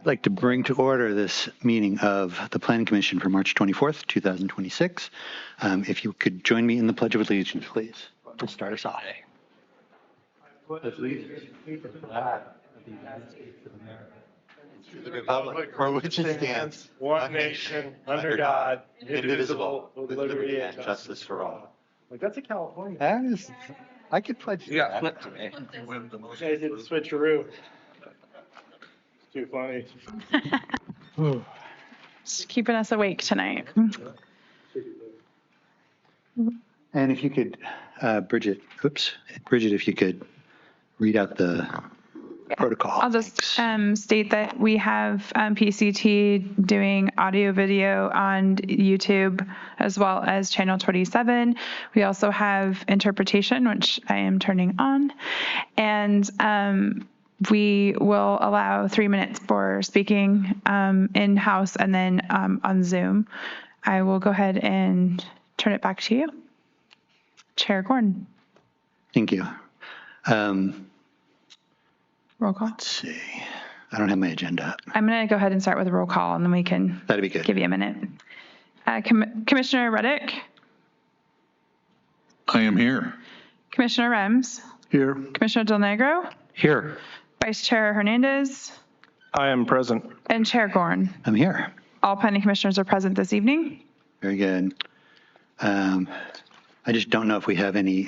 like to bring to order this meeting of the Planning Commission for March 24th, 2026. If you could join me in the Pledge of Allegiance, please, to start us off. Allegiance to the flag of the United States of America, and to the republic for which it stands, one nation, under God, indivisible, with liberty and justice for all. Like, that's a California. That is, I could pledge to that. Flip to me. You guys did the switcheroo. It's too funny. Just keeping us awake tonight. And if you could, Bridget, if you could read out the protocol. I'll just state that we have PCT doing audio video on YouTube as well as channel 27. We also have interpretation, which I am turning on. And we will allow 3 minutes for speaking in-house and then on Zoom. I will go ahead and turn it back to you. Chair Gordon. Thank you. Roll call. Let's see. I don't have my agenda up. I'm going to go ahead and start with a roll call, and then we can That'd be good. give you a minute. Commissioner Reddick, I am here. Commissioner Rems, Here. Commissioner Del Negro, Here. Vice Chair Hernandez, I am present. and Chair Gorn. I'm here. All planning commissioners are present this evening. Very good. I just don't know if we have any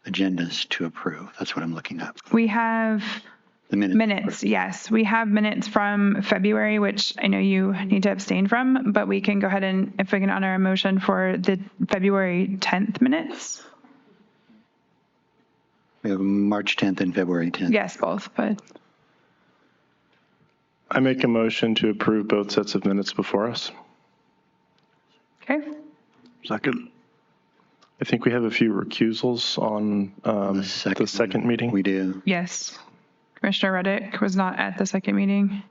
agendas to approve. That's what I'm looking up. We have The minutes. minutes, yes. We have minutes from February, which I know you need to abstain from, but we can go ahead and, if we can honor a motion for the February 10th minutes. We have March 10th and February 10th. Yes, both, but I make a motion to approve both sets of minutes before us. okay. Second. I think we have a few recusals on the second meeting. We do. Yes. Commissioner Reddick was not at the second meeting.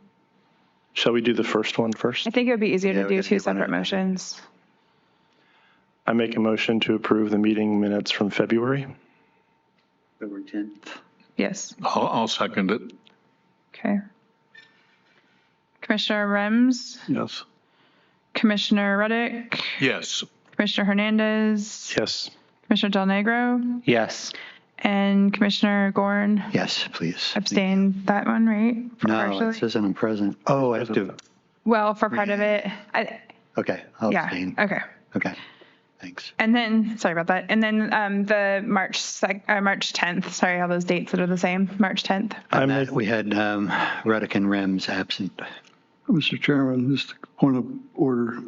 Shall we do the first one first? I think it would be easier Yeah, to we do gotta two do one at separate a time. motions. I make a motion to approve the meeting minutes from February. February 10th. Yes. I'll second it. Okay. Commissioner Rems, Yes. Commissioner Reddick, Yes. Commissioner Hernandez, Yes. Commissioner Del Negro, Yes. and Commissioner Gorn Yes, please. abstain that one, right? For No, partially? it says I'm present. Oh, I have to. Well, for part of it. Okay, I'll Yeah. abstain. Okay. Okay, thanks. And then, sorry about that. And then the March 10th, sorry, all those dates that are the same, March 10th. We had Reddick and Rems absent. Mr. Chairman, just a point of order.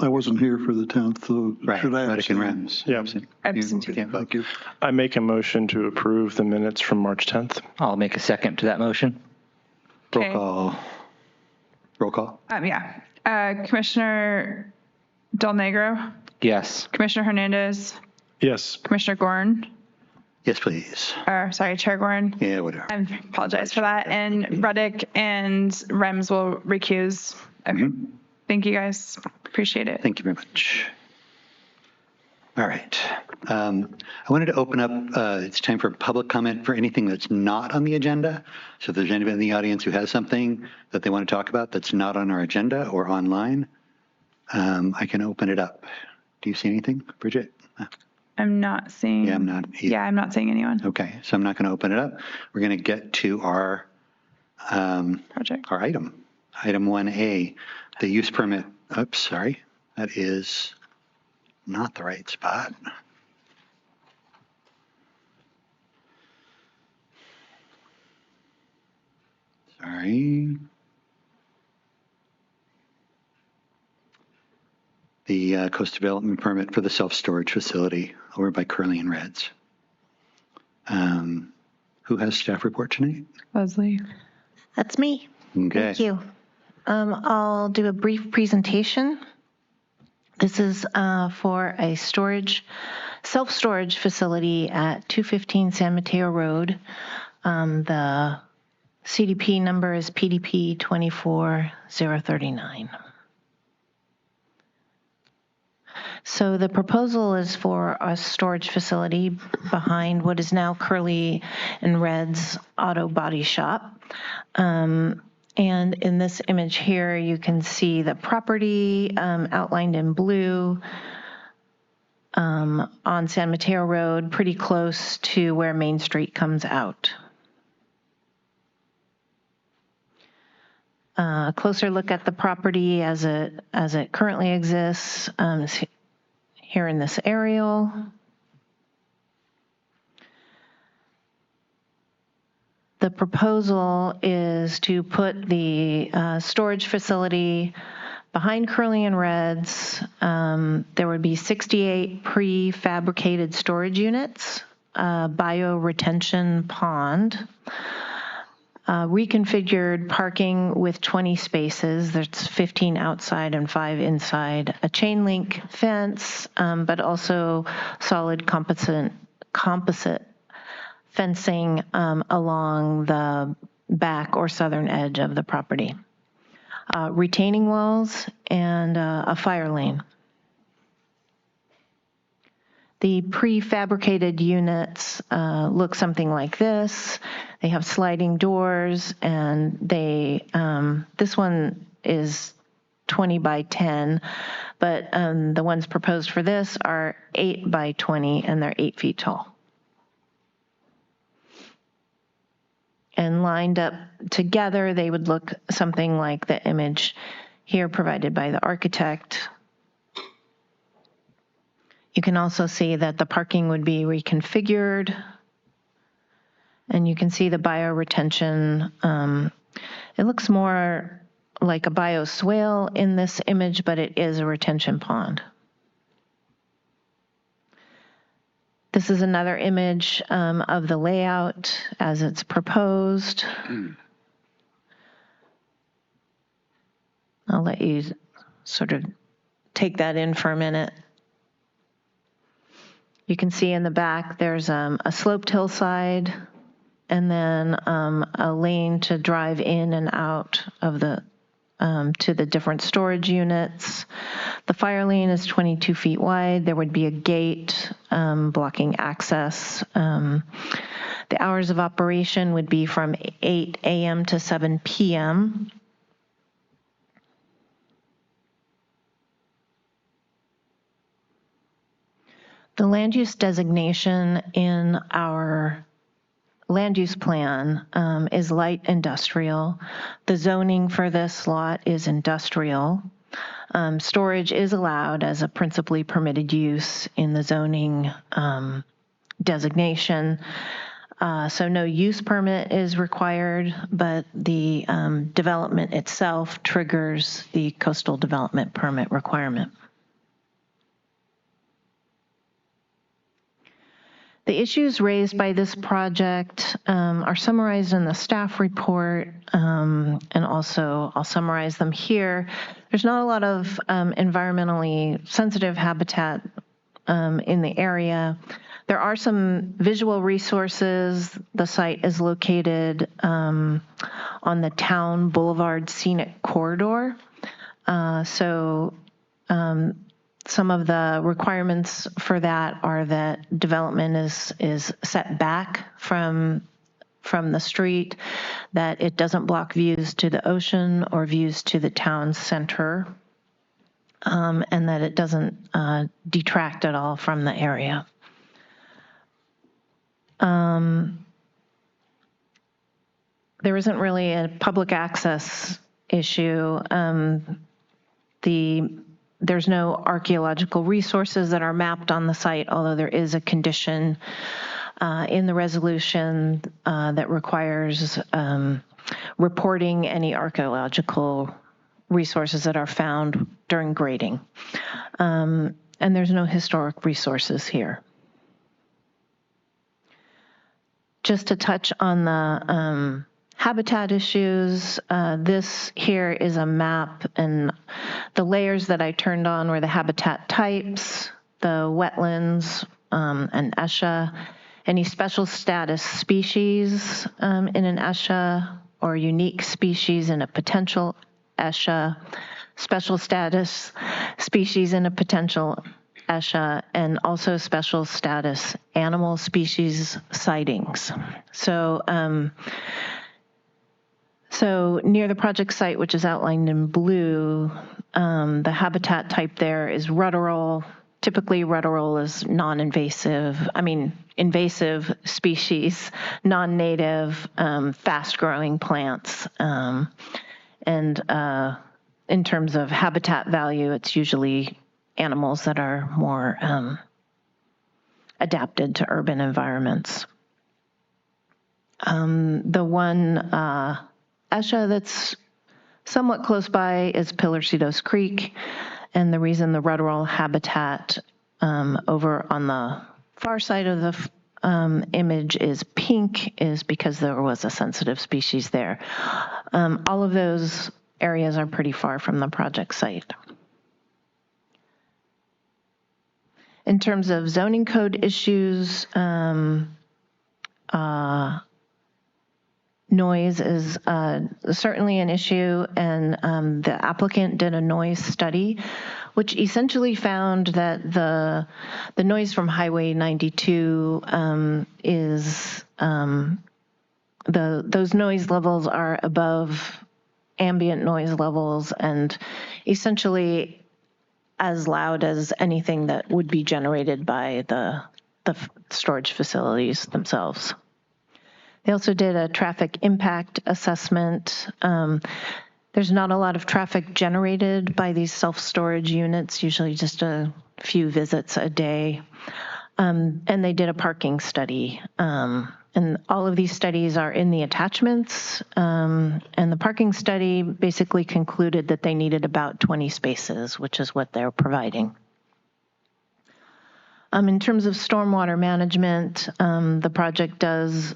I wasn't here for the 10th, so Right, should I Reddick and abstain? Rems. Yeah. Absent. Absent. You can't vote. Thank you. I make a motion to approve the minutes from March 10th. I'll make a second to that motion. Roll Okay. call. Roll call. Yeah. Commissioner Del Negro, Yes. Commissioner Hernandez, Yes. Commissioner Gorn, Yes, please. sorry, Chair Gorn. Yeah, whatever. I apologize for that. And Reddick and Rems will recuse. Okay. Thank you guys. Appreciate it. Thank you very much. All right. I wanted to open up, it's time for public comment for anything that's not on the agenda. So if there's anybody in the audience who has something that they want to talk about that's not on our agenda or online, I can open it up. Do you see anything, Bridget? I'm not seeing. Yeah, I'm not either. Yeah, I'm not seeing anyone. Okay, so I'm not going to open it up. We're going to get to our Project. item 1A, the use permit. Oops, sorry. That is not the right spot. Sorry. The coast development permit for the self-storage facility over by Curly and Reds. Who has staff report tonight? Leslie. That's me. Okay. Thank you. I'll do a brief presentation. This is for a self-storage facility at 215 San Mateo Road. The CDP number is PDP 24039. So the proposal is for a storage facility behind what is now Curly and Red's Auto Body Shop. And in this image here, you can see the property outlined in blue on San Mateo Road, pretty close to where Main Street comes out. A closer look at the property as it currently exists here in this aerial. The proposal is to put the storage facility behind Curly and Red's. There would be 68 prefabricated storage units, bioretention pond, reconfigured parking with 20 spaces. There's 15 outside and 5 inside. A chain link fence, but also solid composite fencing along the back or southern edge of the property. Retaining walls and a fire lane. The prefabricated units look something like this. They have sliding doors, and this one is 20 by 10, but the ones proposed for this are 8 by 20, and they're 8 feet tall. And lined up together, they would look something like the image here provided by the architect. You can also see that the parking would be reconfigured. And you can see the bioretention. It looks more like a bioswale in this image, but it is a retention pond. This is another image of the layout as it's proposed. I'll let you sort of take that in for a minute. You can see in the back there's a sloped hillside and then a lane to drive in and out of to the different storage units. The fire lane is 22 feet wide. There would be a gate blocking access. The hours of operation would be from 8 a.m. to 7 p.m. The land use designation in our land use plan is light industrial. The zoning for this lot is industrial. Storage is allowed as a principally permitted use in the zoning designation. So no use permit is required, but the development itself triggers the coastal development permit requirement. The issues raised by this project are summarized in the staff report, and also I'll summarize them here. There's not a lot of environmentally sensitive habitat in the area. There are some visual resources. The site is located on the Town Boulevard Scenic Corridor. Some of the requirements for that are that development is set back from the street, that it doesn't block views to the ocean or views to the town center, and that it doesn't detract at all from the area. There isn't really a public access issue. There's no archaeological resources that are mapped on the site, although there is a condition in the resolution that requires reporting any archaeological resources that are found during grading. And there's no historic resources here. Just to touch on the habitat issues, this here is a map, and the layers that I turned on were the habitat types, the wetlands, and ESHA, any special status species in an ESHA or unique species in a potential ESHA, special status species in a potential ESHA, and also special status animal species sightings. So near the project site, which is outlined in blue, the habitat type there is rudderol. Typically, rudderol is invasive species, non-native, fast-growing plants. And in terms of habitat value, it's usually animals that are more adapted to urban environments. The one ESHA that's somewhat close by is Pillarcitos Creek, and the reason the rudderol habitat over on the far side of the image is pink is because there was a sensitive species there. All of those areas are pretty far from the project site. In terms of zoning code issues, noise is certainly an issue, and the applicant did a noise study, which essentially found that the noise from Highway 92 is those noise levels are above ambient noise levels and essentially as loud as anything that would be generated by the storage facilities themselves. They also did a traffic impact assessment. There's not a lot of traffic generated by these self-storage units, usually just a few visits a day. And they did a parking study. And all of these studies are in the attachments. And the parking study basically concluded that they needed about 20 spaces, which is what they're providing. In terms of stormwater management, the project does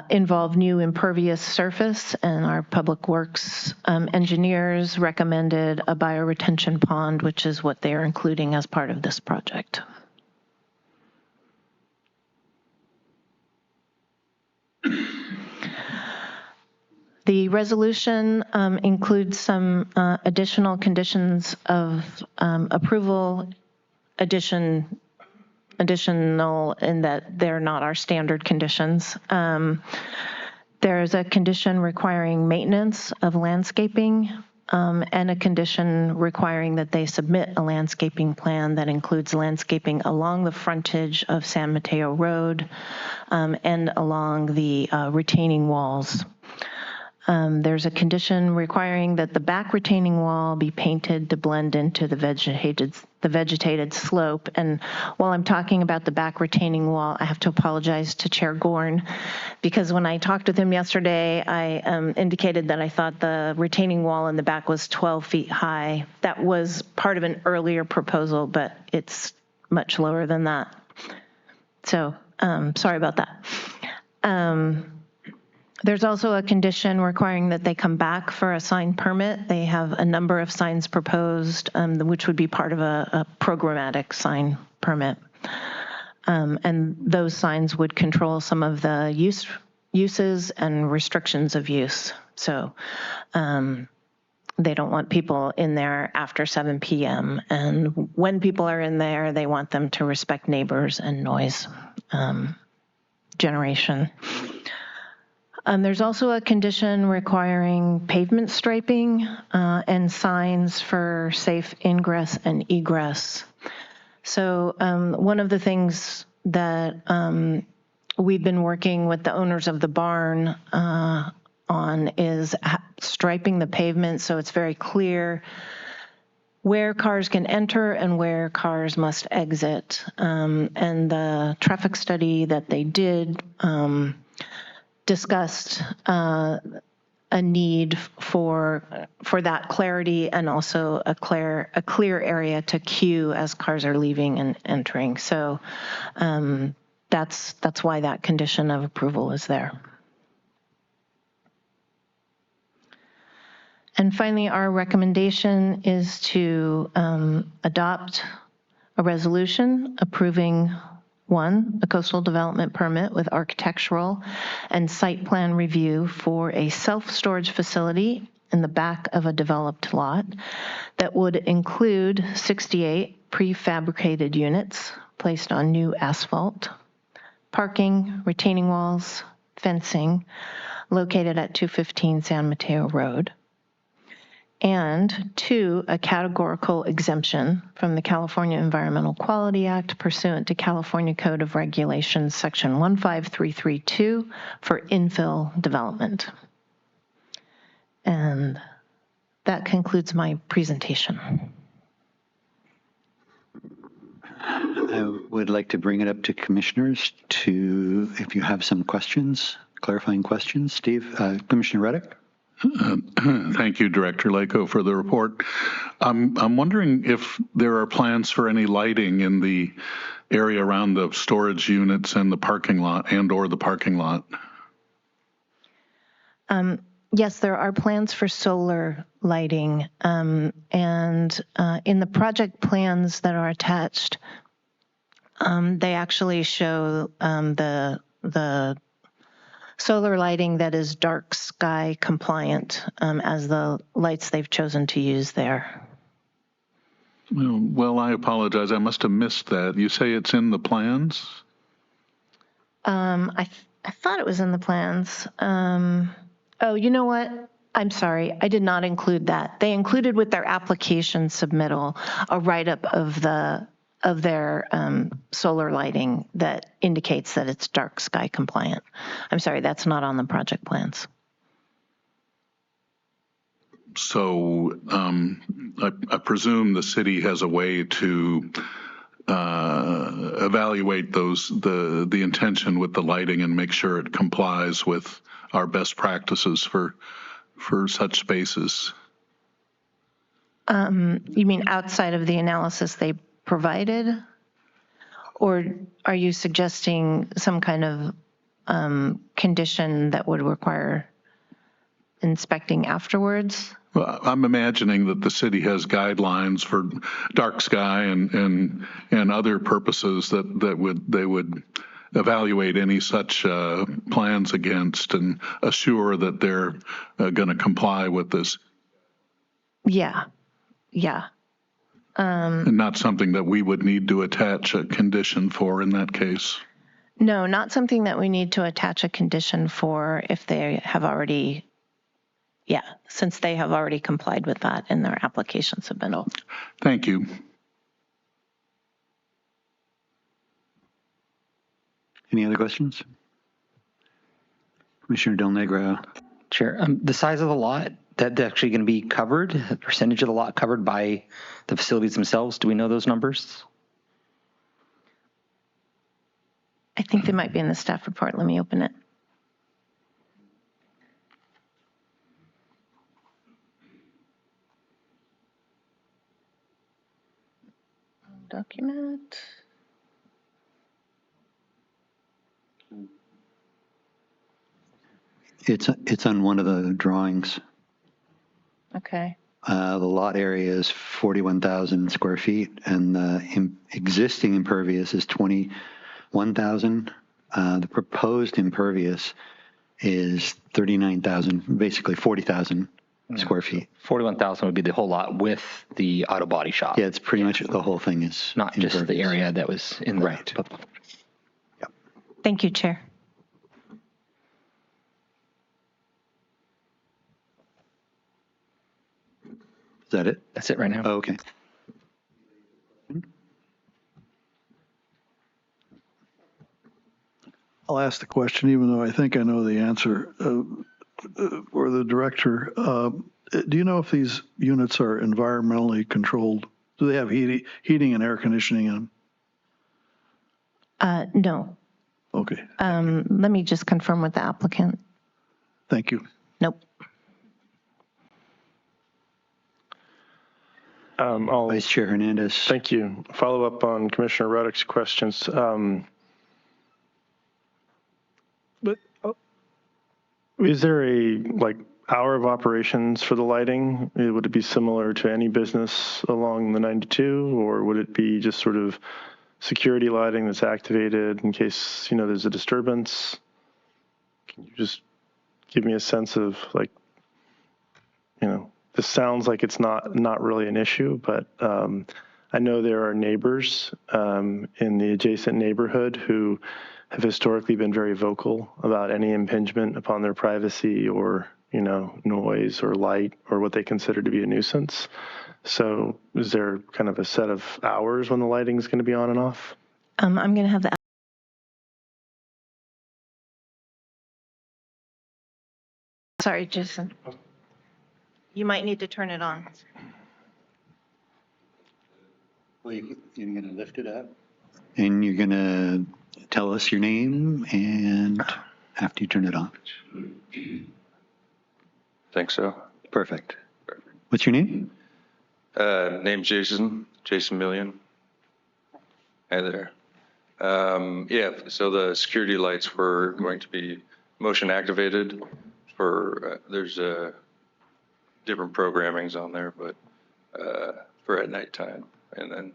involve new impervious surface, and our public works engineers recommended a bioretention pond, which is what they are including as part of this project. The resolution includes some additional conditions of approval, additional in that they're not our standard conditions. There's a condition requiring maintenance of landscaping and a condition requiring that they submit a landscaping plan that includes landscaping along the frontage of San Mateo Road and along the retaining walls. There's a condition requiring that the back retaining wall be painted to blend into the vegetated slope. And while I'm talking about the back retaining wall, I have to apologize to Chair Gorn, because when I talked with him yesterday, I indicated that I thought the retaining wall in the back was 12 feet high. That was part of an earlier proposal, but it's much lower than that. So sorry about that. There's also a condition requiring that they come back for a sign permit. They have a number of signs proposed, which would be part of a programmatic sign permit. And those signs would control some of the uses and restrictions of use. So they don't want people in there after 7 p.m. And when people are in there, they want them to respect neighbors and noise generation. There's also a condition requiring pavement striping and signs for safe ingress and egress. So one of the things that we've been working with the owners of the barn on is striping the pavement so it's very clear where cars can enter and where cars must exit. And the traffic study that they did discussed a need for that clarity and also a clear area to queue as cars are leaving and entering. So that's why that condition of approval is there. And finally, our recommendation is to adopt a resolution approving one, a coastal development permit with architectural and site plan review for a self-storage facility in the back of a developed lot that would include 68 prefabricated units placed on new asphalt, parking, retaining walls, fencing, located at 215 San Mateo Road, and 2, a categorical exemption from the California Environmental Quality Act pursuant to California Code of Regulations, Section 15332, for infill development. And that concludes my presentation. I would like to bring it up to commissioners if you have some questions, clarifying questions. Steve, Commissioner Reddick? Thank you, Director Lako, for the report. I'm wondering if there are plans for any lighting in the area around the storage units and the parking lot or the parking lot. Yes, there are plans for solar lighting, and in the project plans that are attached, they actually show the solar lighting that is dark sky compliant as the lights they've chosen to use there. Well, I apologize. I must have missed that. You say it's in the plans? I thought it was in the plans. Oh, you know what? I'm sorry. I did not include that. They included with their application submittal a write-up of their solar lighting that indicates that it's dark sky compliant. I'm sorry, that's not on the project plans. So I presume the city has a way to evaluate the intention with the lighting and make sure it complies with our best practices for such spaces. You mean outside of the analysis they provided? Or are you suggesting some kind of condition that would require inspecting afterwards? Well, I'm imagining that the city has guidelines for dark sky and other purposes that they would evaluate any such plans against and assure that they're going to comply with this. Yeah. And not something that we would need to attach a condition for in that case. No, not something that we need to attach a condition for if they have already, since they have already complied with that in their application submittal. Thank you. Any other questions? Commissioner Del Negro. Chair, the size of the lot that's actually going to be covered, the percentage of the lot covered by the facilities themselves, do we know those numbers? I think they might be in the staff report. Let me open it. Document. It's on one of the drawings. Okay. The lot area is 41,000 square feet, and the existing impervious is 21,000. The proposed impervious is 39,000, basically 40,000 square feet. 41,000 would be the whole lot with the auto body shop. Yeah, it's pretty much the whole thing is Not just the impervious. area that was in the Right. Yep. Thank you, Chair. Is that it? That's it right now. Oh, okay. I'll ask the question, even though I think I know the answer. For the director, do you know if these units are environmentally controlled? Do they have heating and air conditioning in them? No. Okay, Let me just confirm with the applicant. thank you. Nope. Vice Chair Hernandez. Thank you. Follow up on Commissioner Reddick's questions. But is there a hour of operations for the lighting? Would it be similar to any business along the 92, or would it be just sort of security lighting that's activated in case there's a disturbance? Can you just give me a sense of this sounds like it's not really an issue, but I know there are neighbors in the adjacent neighborhood who have historically been very vocal about any impingement upon their privacy or, noise or light or what they consider to be a nuisance. So is there kind of a set of hours when the lighting is going to be on and off? I'm going to have the. Sorry, Jason. You might need to turn it on. Well, you're going to lift it up, and you're going to tell us your name, and after you turn it on. Think so. Perfect. What's your name? Name's Jason Million. Hi there. Yeah, so the security lights were going to be motion activated for, there's different programmings on there, but for at nighttime. And then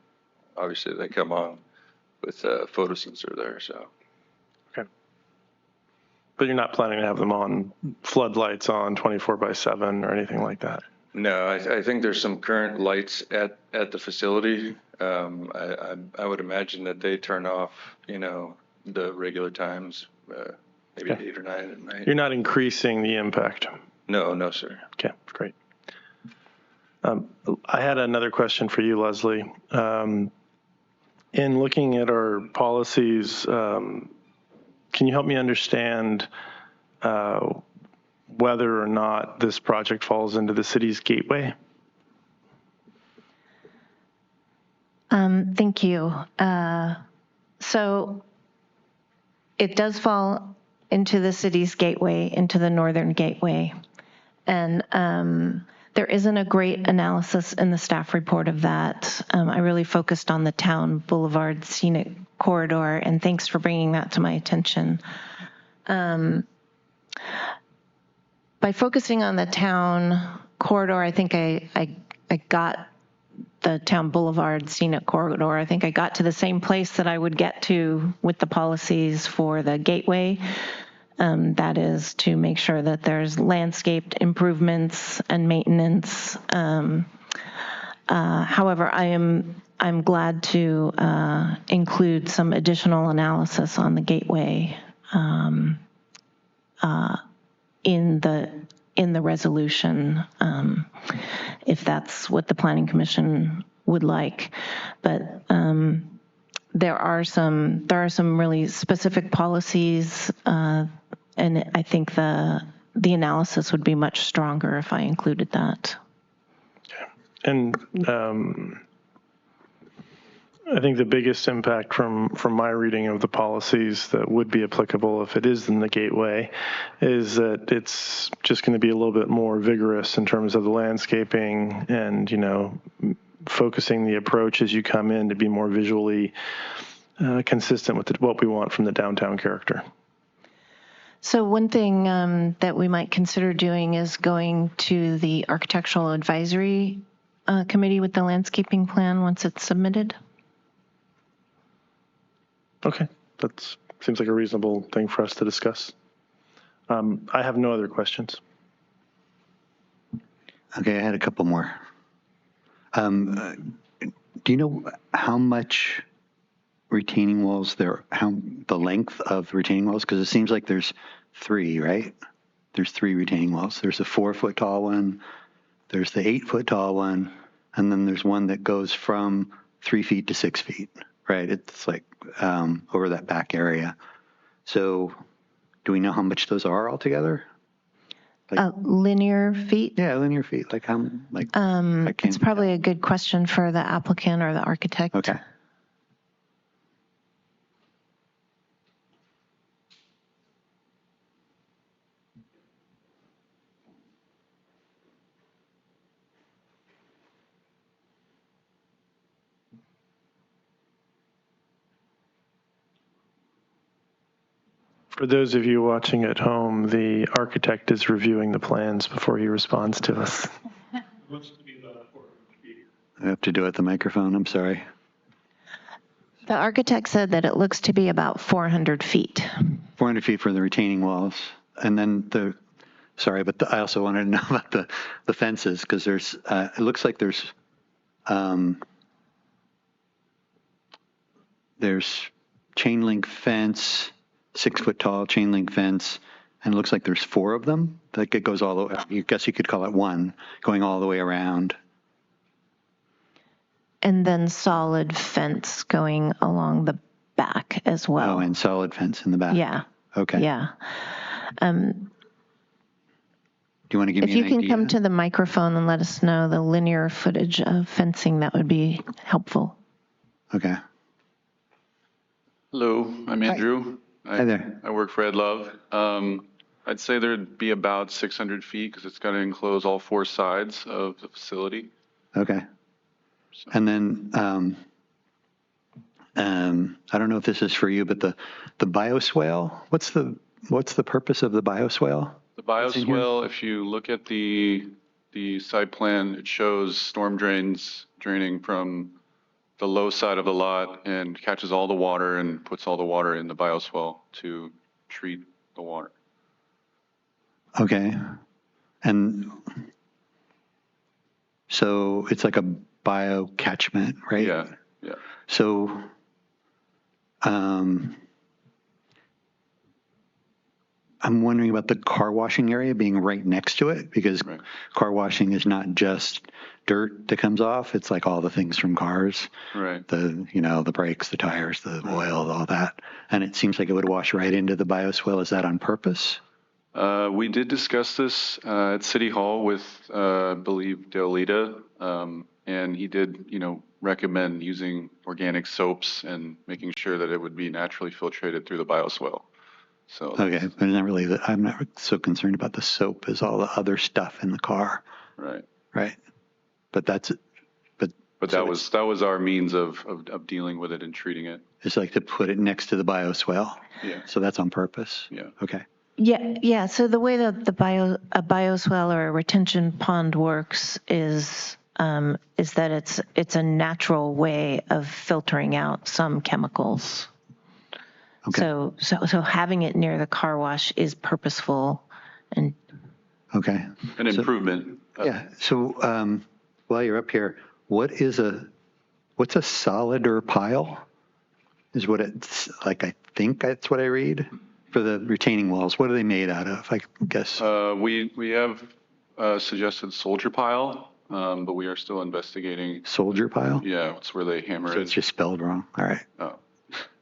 obviously they come on with a photo sensor there, so. Okay. But you're not planning to have them on floodlights on 24/7 or anything like that? No, I think there's some current lights at the facility. I would imagine that they turn off, the regular times, maybe Okay. 8 or 9 at night. You're not increasing the impact? No, sir. Okay, great. I had another question for you, Leslie. In looking at our policies, can you help me understand whether or not this project falls into the city's gateway? Thank you. So it does fall into the city's gateway, into the northern gateway. And there isn't a great analysis in the staff report of that. I really focused on the town boulevard scenic corridor, and thanks for bringing that to my attention. By focusing on the town corridor, I think I got the town boulevard scenic corridor. I think I got to the same place that I would get to with the policies for the gateway. That is to make sure that there's landscaped improvements and maintenance. However, I'm glad to include some additional analysis on the gateway in the resolution, if that's what the Planning Commission would like. But there are some really specific policies, and I think the analysis would be much stronger if I included that. And I think the biggest impact from my reading of the policies that would be applicable if it is in the gateway is that it's just going to be a little bit more vigorous in terms of the landscaping and, focusing the approach as you come in to be more visually consistent with what we want from the downtown character. So one thing that we might consider doing is going to the Architectural Advisory Committee with the landscaping plan once it's submitted. Okay, that seems like a reasonable thing for us to discuss. I have no other questions. Okay, I had a couple more. Do you know how much retaining walls the length of retaining walls? Because it seems like there's 3, right? There's 3 retaining walls. There's a 4-foot tall one, there's the 8-foot tall one, and then there's one that goes from 3 feet to 6 feet, right? It's like over that back area. So do we know how much those are altogether? Linear feet? Yeah, linear feet. Like how, like, It's probably a good question for the applicant or the architect. Okay. For those of you watching at home, the architect is reviewing the plans before he responds to us. I have to do it at the microphone. I'm sorry. The architect said that it looks to be about 400 feet. 400 feet for the retaining walls. And then sorry, but I also wanted to know about the fences because it looks like there's chain link fence, 6 foot tall chain link fence, and it looks like there's 4 of them. Like it goes all the way. I guess you could call it one going all the way around. And then solid fence going along the back as well. Oh, and solid fence in the back. Yeah. Okay. Yeah. Do you want to give If me you an can idea? come to the microphone and let us know the linear footage of fencing, that would be helpful. Okay. Hello, I'm Andrew. Hi there. I work for Ed Love. I'd say there'd be about 600 feet because it's got to enclose all 4 sides of the facility. Okay. And then I don't know if this is for you, but the bioswale. What's the purpose of the bioswale? The bioswale, if you look at the site plan, it shows storm drains draining from the low side of the lot and catches all the water and puts all the water in the bioswale to treat the water. Okay. And so it's like a bio catchment, right? Yeah, yeah. So I'm wondering about the car washing area being right next to it because Right. car washing is not just dirt that comes off. It's like all the things from cars, Right. the brakes, the tires, the oil, all that. And it seems like it would wash right into the bioswale. Is that on purpose? We did discuss this at City Hall with, I believe, Deolita, and he did, recommend using organic soaps and making sure that it would be naturally filtrated through the bioswale. So Okay, but I'm not so concerned about the soap as all the other stuff in the car, right. right? But that's it. But that was our means of dealing with it and treating it. It's like to put it next to the bioswale. Yeah. So that's on purpose. Yeah. Okay. Yeah. So the way that a bioswale or a retention pond works is that it's a natural way of filtering out some chemicals. Okay. So having it near the car wash is purposeful and Okay. An improvement. Yeah. So while you're up here, what's a solider pile? Is what it's like. I think that's what I read for the retaining walls. What are they made out of? I guess. We have suggested soldier pile, but we are still investigating. Soldier pile. Yeah, it's where they hammer So it. it's just spelled wrong. All right. Oh,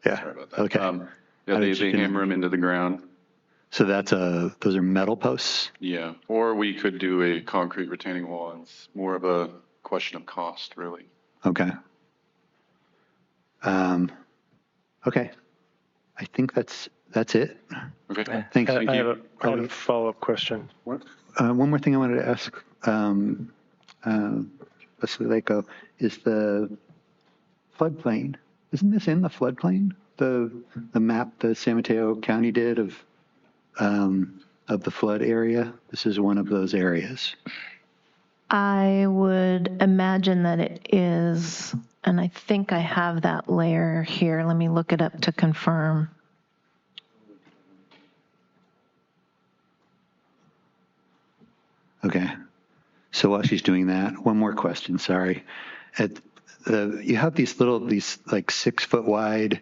Yeah. sorry about that. Okay. Yeah, I they just didn't hammer them into the ground. So those are metal posts. Yeah, or we could do a concrete retaining wall. It's more of a question of cost, really. Okay. Okay. I think that's it. Okay. Thanks. I have Oh, a follow-up question. one more thing I wanted to ask Leslie Lako is the floodplain. Isn't this in the floodplain? The map that San Mateo County did of the flood area. This is one of those areas. I would imagine that it is, and I think I have that layer here. Let me look it up to confirm. Okay. So while she's doing that, one more question. Sorry. You have these like 6 foot wide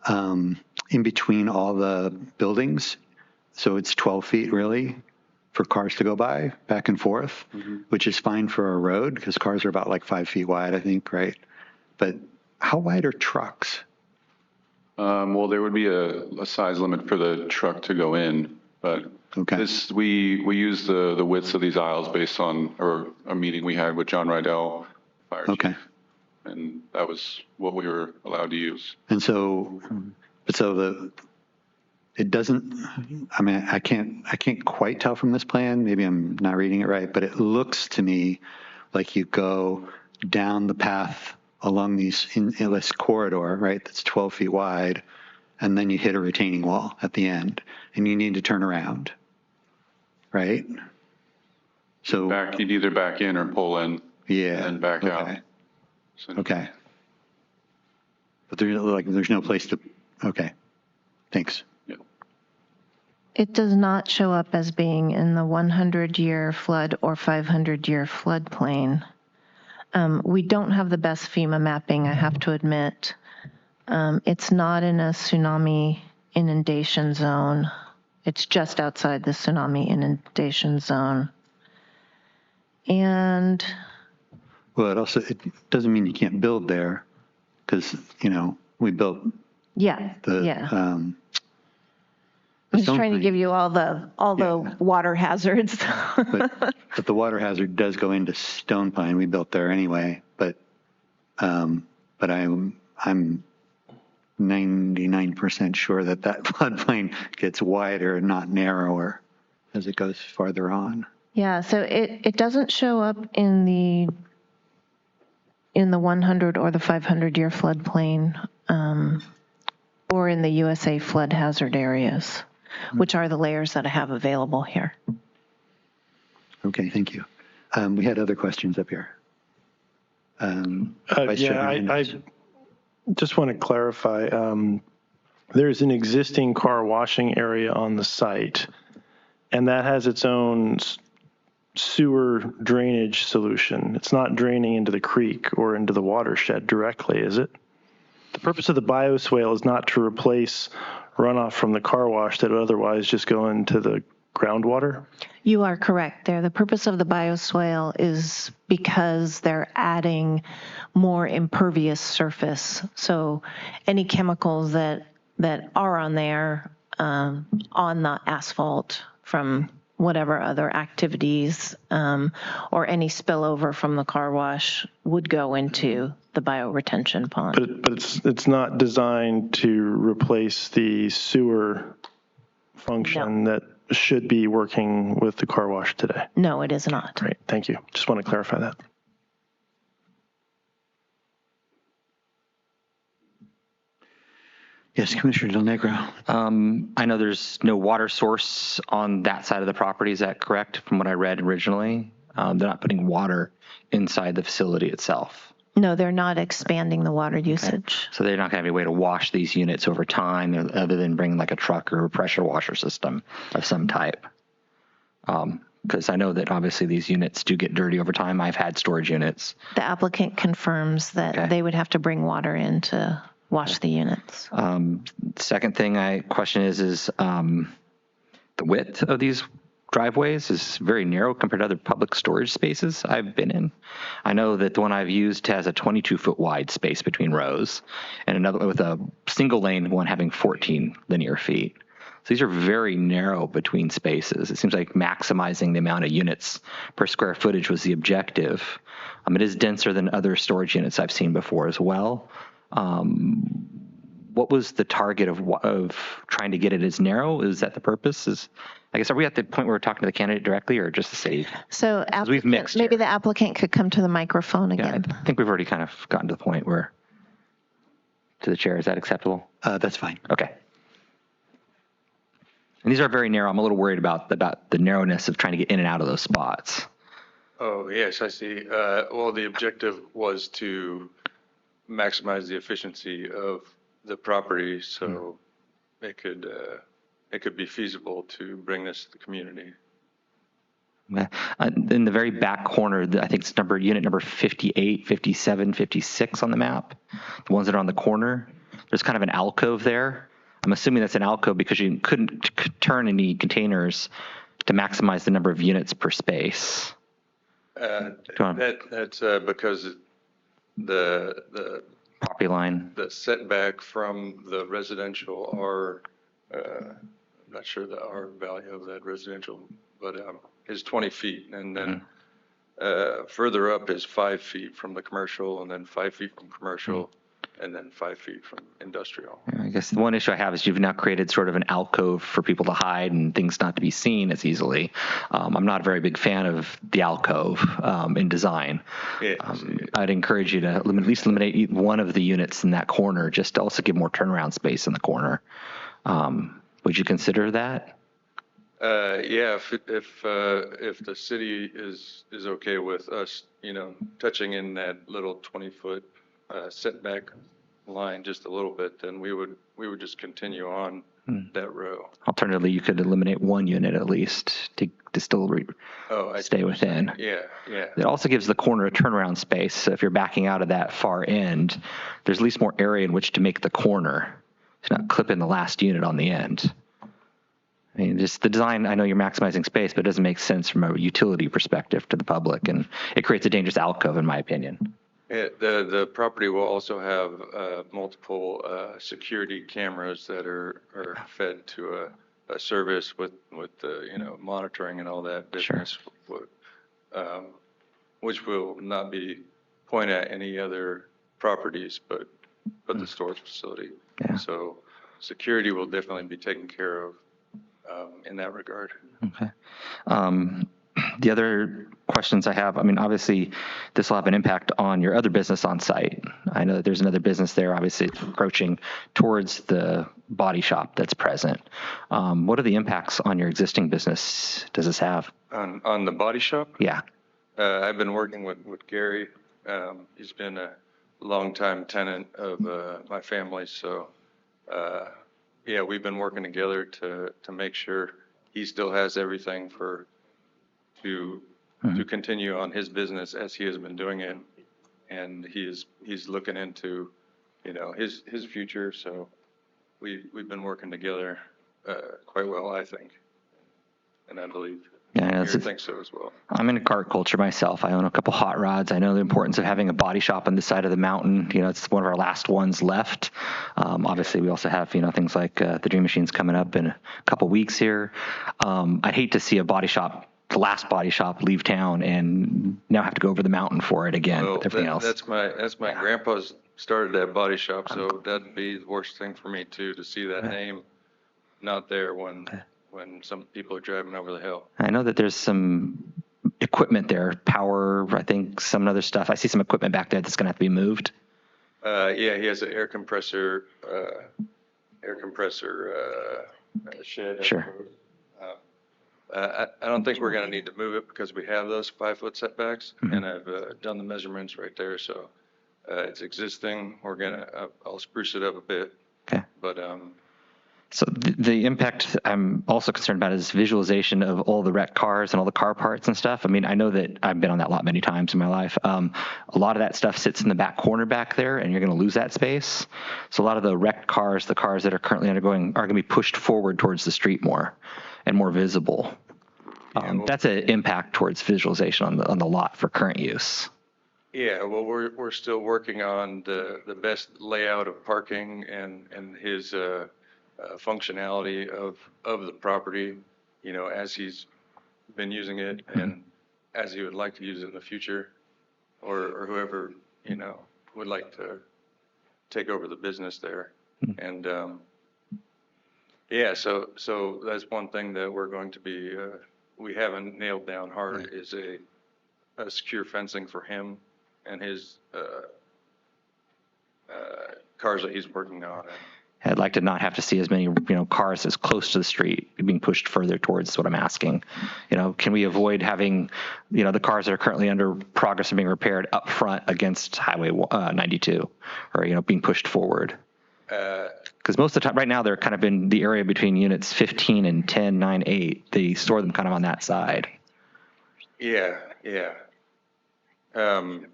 in between all the buildings. So it's 12 feet really for cars to go by back and forth, which is fine for a road because cars are about like 5 feet wide, I think, right? But how wide are trucks? Well, there would be a size limit for the truck to go in, but Okay. we use the widths of these aisles based on a meeting we had with John Rydell, fire chief, Okay. and that was what we were allowed to use. And so it doesn't, I mean, I can't quite tell from this plan. Maybe I'm not reading it right, but it looks to me like you go down the path along in this corridor, right? That's 12 feet wide. And then you hit a retaining wall at the end and you need to turn around, right? So You'd either back in or pull in. yeah. And back out. Okay. So, Okay. But there's no place to, okay. Thanks. Yeah. It does not show up as being in the 100-year flood or 500-year floodplain. We don't have the best FEMA mapping, I have to admit. It's not in a tsunami inundation zone. It's just outside the tsunami inundation zone. And Well, it doesn't mean you can't build there, because, we built yeah, the, yeah. the I'm just stone trying to pine. give you all the Yeah. water hazards. But the water hazard does go into Stone Pine. We built there anyway, but I'm 99% sure that floodplain gets wider and not narrower as it goes farther on. Yeah, so it doesn't show up in the 100 or the 500-year floodplain, or in the USA flood hazard areas, which are the layers that I have available here. Okay, thank you. We had other questions up here. Vice Chair I Hernandez. just want to clarify. There's an existing car washing area on the site, and that has its own sewer drainage solution. It's not draining into the creek or into the watershed directly, is it? The purpose of the bioswale is not to replace runoff from the car wash that would otherwise just go into the groundwater? You are correct there. The purpose of the bioswale is because they're adding more impervious surface. So any chemicals that are on there, on the asphalt from whatever other activities, or any spillover from the car wash would go into the bioretention pond. But it's not designed to replace the sewer function that should be working with the car wash today. No, it is not. Great, thank you. Just want to clarify that. Yes, Commissioner Del Negro. I know there's no water source on that side of the property. Is that correct from what I read originally? They're not putting water inside the facility itself. No, they're not expanding the water usage. So they're not going to have any way to wash these units over time other than bringing like a truck or a pressure washer system of some type. Because I know that obviously these units do get dirty over time. I've had storage units. The applicant confirms that they would have to bring water in to wash the units. Second thing I question is the width of these driveways is very narrow compared to other public storage spaces I've been in. I know that the one I've used has a 22-foot wide space between rows, and another with a single lane one having 14 linear feet. So these are very narrow between spaces. It seems like maximizing the amount of units per square footage was the objective. It is denser than other storage units I've seen before as well. What was the target of trying to get it as narrow? Is that the purpose? I guess, are we at the point where we're talking to the candidate directly or just the city? So we've mixed maybe here. the applicant could come to the microphone again. I think we've already kind of gotten to the point where, to the chair, is that acceptable? That's fine. Okay. And these are very narrow. I'm a little worried about the narrowness of trying to get in and out of those spots. Oh, yes, I see. Well, the objective was to maximize the efficiency of the property so it could be feasible to bring this to the community. In the very back corner, I think it's unit number 58, 57, 56 on the map, the ones that are on the corner, there's kind of an alcove there. I'm assuming that's an alcove because you couldn't turn any containers to maximize the number of units per space. That's because the property line. The setback from the residential I'm not sure the R value of that residential, but is 20 feet. And then further up is 5 feet from the commercial, and then 5 feet from commercial, and then 5 feet from industrial. I guess the one issue I have is you've now created sort of an alcove for people to hide and things not to be seen as easily. I'm not a very big fan of the alcove in design. Yeah, I'd encourage you to at least eliminate one of the units in that corner, just to also give more turnaround space in the corner. Would you consider that? Yeah, if the city is okay with us, touching in that little 20-foot setback line just a little bit, then we would just continue on that row. Alternatively, you could eliminate one unit at least to still stay within. Yeah. It also gives the corner a turnaround space. So if you're backing out of that far end, there's at least more area in which to make the corner. It's not clipping the last unit on the end. I mean, just the design, I know you're maximizing space, but it doesn't make sense from a utility perspective to the public, and it creates a dangerous alcove, in my opinion. Yeah, the property will also have multiple security cameras that are fed to a service with the monitoring and all that business, which will not be pointed at any other properties, but the storage facility. Yeah. So security will definitely be taken care of in that regard. Okay. The other questions I have, I mean, obviously, this will have an impact on your other business on site. I know that there's another business there, obviously, approaching towards the body shop that's present. What are the impacts on your existing business does this have? On the body shop? Yeah. I've been working with Gary. He's been a longtime tenant of my family, so yeah, we've been working together to make sure he still has everything to continue on his business as he has been doing it, and he's looking into his future. So we've been working together quite well, I think, and I believe. Yeah, I think so as well. I'm into cart culture myself. I own a couple hot rods. I know the importance of having a body shop on the side of the mountain. It's one of our last ones left. Obviously, we also have, things like the Dream Machine's coming up in a couple weeks here. I'd hate to see a body shop, the last body shop, leave town and now have to go over the mountain for it again with everything else. That's my grandpa's started that body shop, so that'd be the worst thing for me too, to see that name not there when some people are driving over the hill. I know that there's some equipment there, power, I think some other stuff. I see some equipment back there that's going to have to be moved. Yeah, he has an air compressor shed. Sure. I don't think we're going to need to move it because we have those 5-foot setbacks, and I've done the measurements right there. So it's existing. I'll spruce it up a bit. Okay. But so the impact I'm also concerned about is visualization of all the wrecked cars and all the car parts and stuff. I mean, I know that I've been on that lot many times in my life. A lot of that stuff sits in the back corner back there, and you're going to lose that space. So a lot of the wrecked cars, the cars that are currently undergoing, are going to be pushed forward towards the street more and more visible. That's an impact towards visualization on the lot for current use. Yeah, well, we're still working on the best layout of parking and his functionality of the property, as he's been using it and as he would like to use it in the future, or whoever, would like to take over the business there. And yeah, so that's one thing that we're going to be, we haven't nailed down hard is a secure fencing for him and his cars that he's working on. I'd like to not have to see as many, cars as close to the street being pushed further towards what I'm asking. Can we avoid having, the cars that are currently under progress of being repaired up front against Highway 92 or, being pushed forward? Because most of the time, right now, they're kind of in the area between units 15 and 10, 9, 8. They store them kind of on that side. Yeah.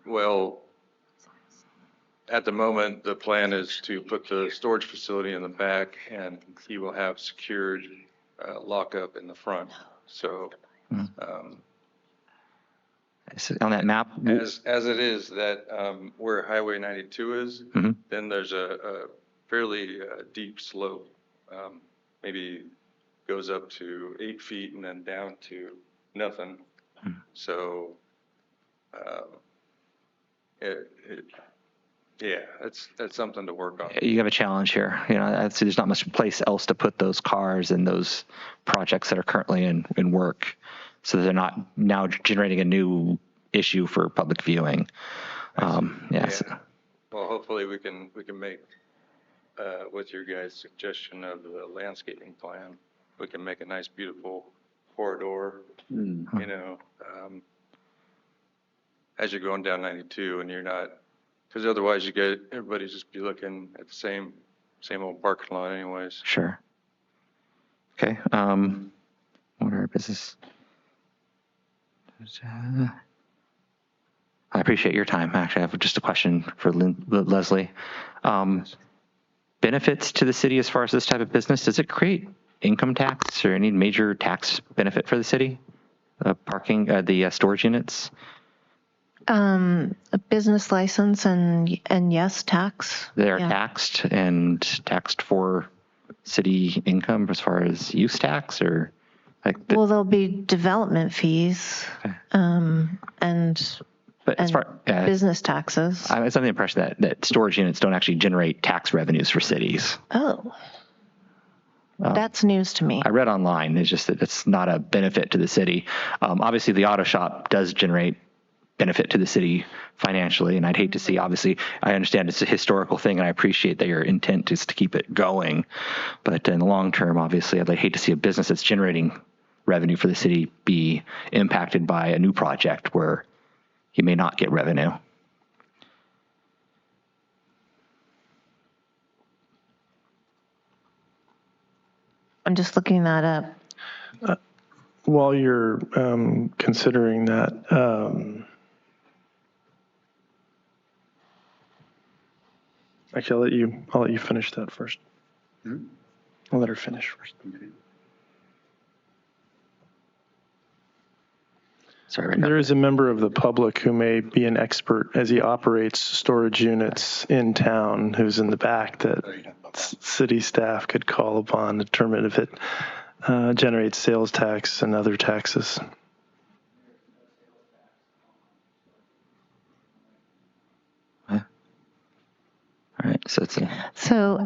Well, at the moment, the plan is to put the storage facility in the back, and he will have secured lockup in the front. So on that map, as it is that where Highway 92 is, then there's a fairly deep slope, maybe goes up to 8 feet and then down to nothing. So yeah, that's something to work on. You have a challenge here. I'd say there's not much place else to put those cars and those projects that are currently in work, so they're not now generating a new issue for public viewing. Yes. Yeah. Well, hopefully we can make with your guys' suggestion of the landscaping plan, we can make a nice, beautiful corridor. As you're going down 92, and you're not. Because otherwise, everybody just be looking at the same old parking lot, anyways. Sure. Okay. What are our business? I appreciate your time. Actually, I have just a question for Leslie. Benefits to the city as far as this type of business, does it create income tax or any major tax benefit for the city? Parking, the storage units? A business license and yes, tax. They are Yeah. taxed for city income as far as use tax or like. Well, there'll be development fees and But as far business taxes. I was under the impression that storage units don't actually generate tax revenues for cities. Oh, that's news to me. I read online. It's just that it's not a benefit to the city. Obviously, the auto shop does generate benefit to the city financially, and I'd hate to see. Obviously, I understand it's a historical thing, and I appreciate that your intent is to keep it going. But in the long term, obviously, I'd hate to see a business that's generating revenue for the city be impacted by a new project where you may not get revenue. I'm just looking that up. While you're considering that, actually, I'll let you finish that first. Mm-hmm. I'll let her finish first. Okay. Sorry, Rick. There is a member of the public who may be an expert as he operates storage units in town who's in the back that city staff could call upon to determine if it generates sales tax and other taxes. All right, so it's So,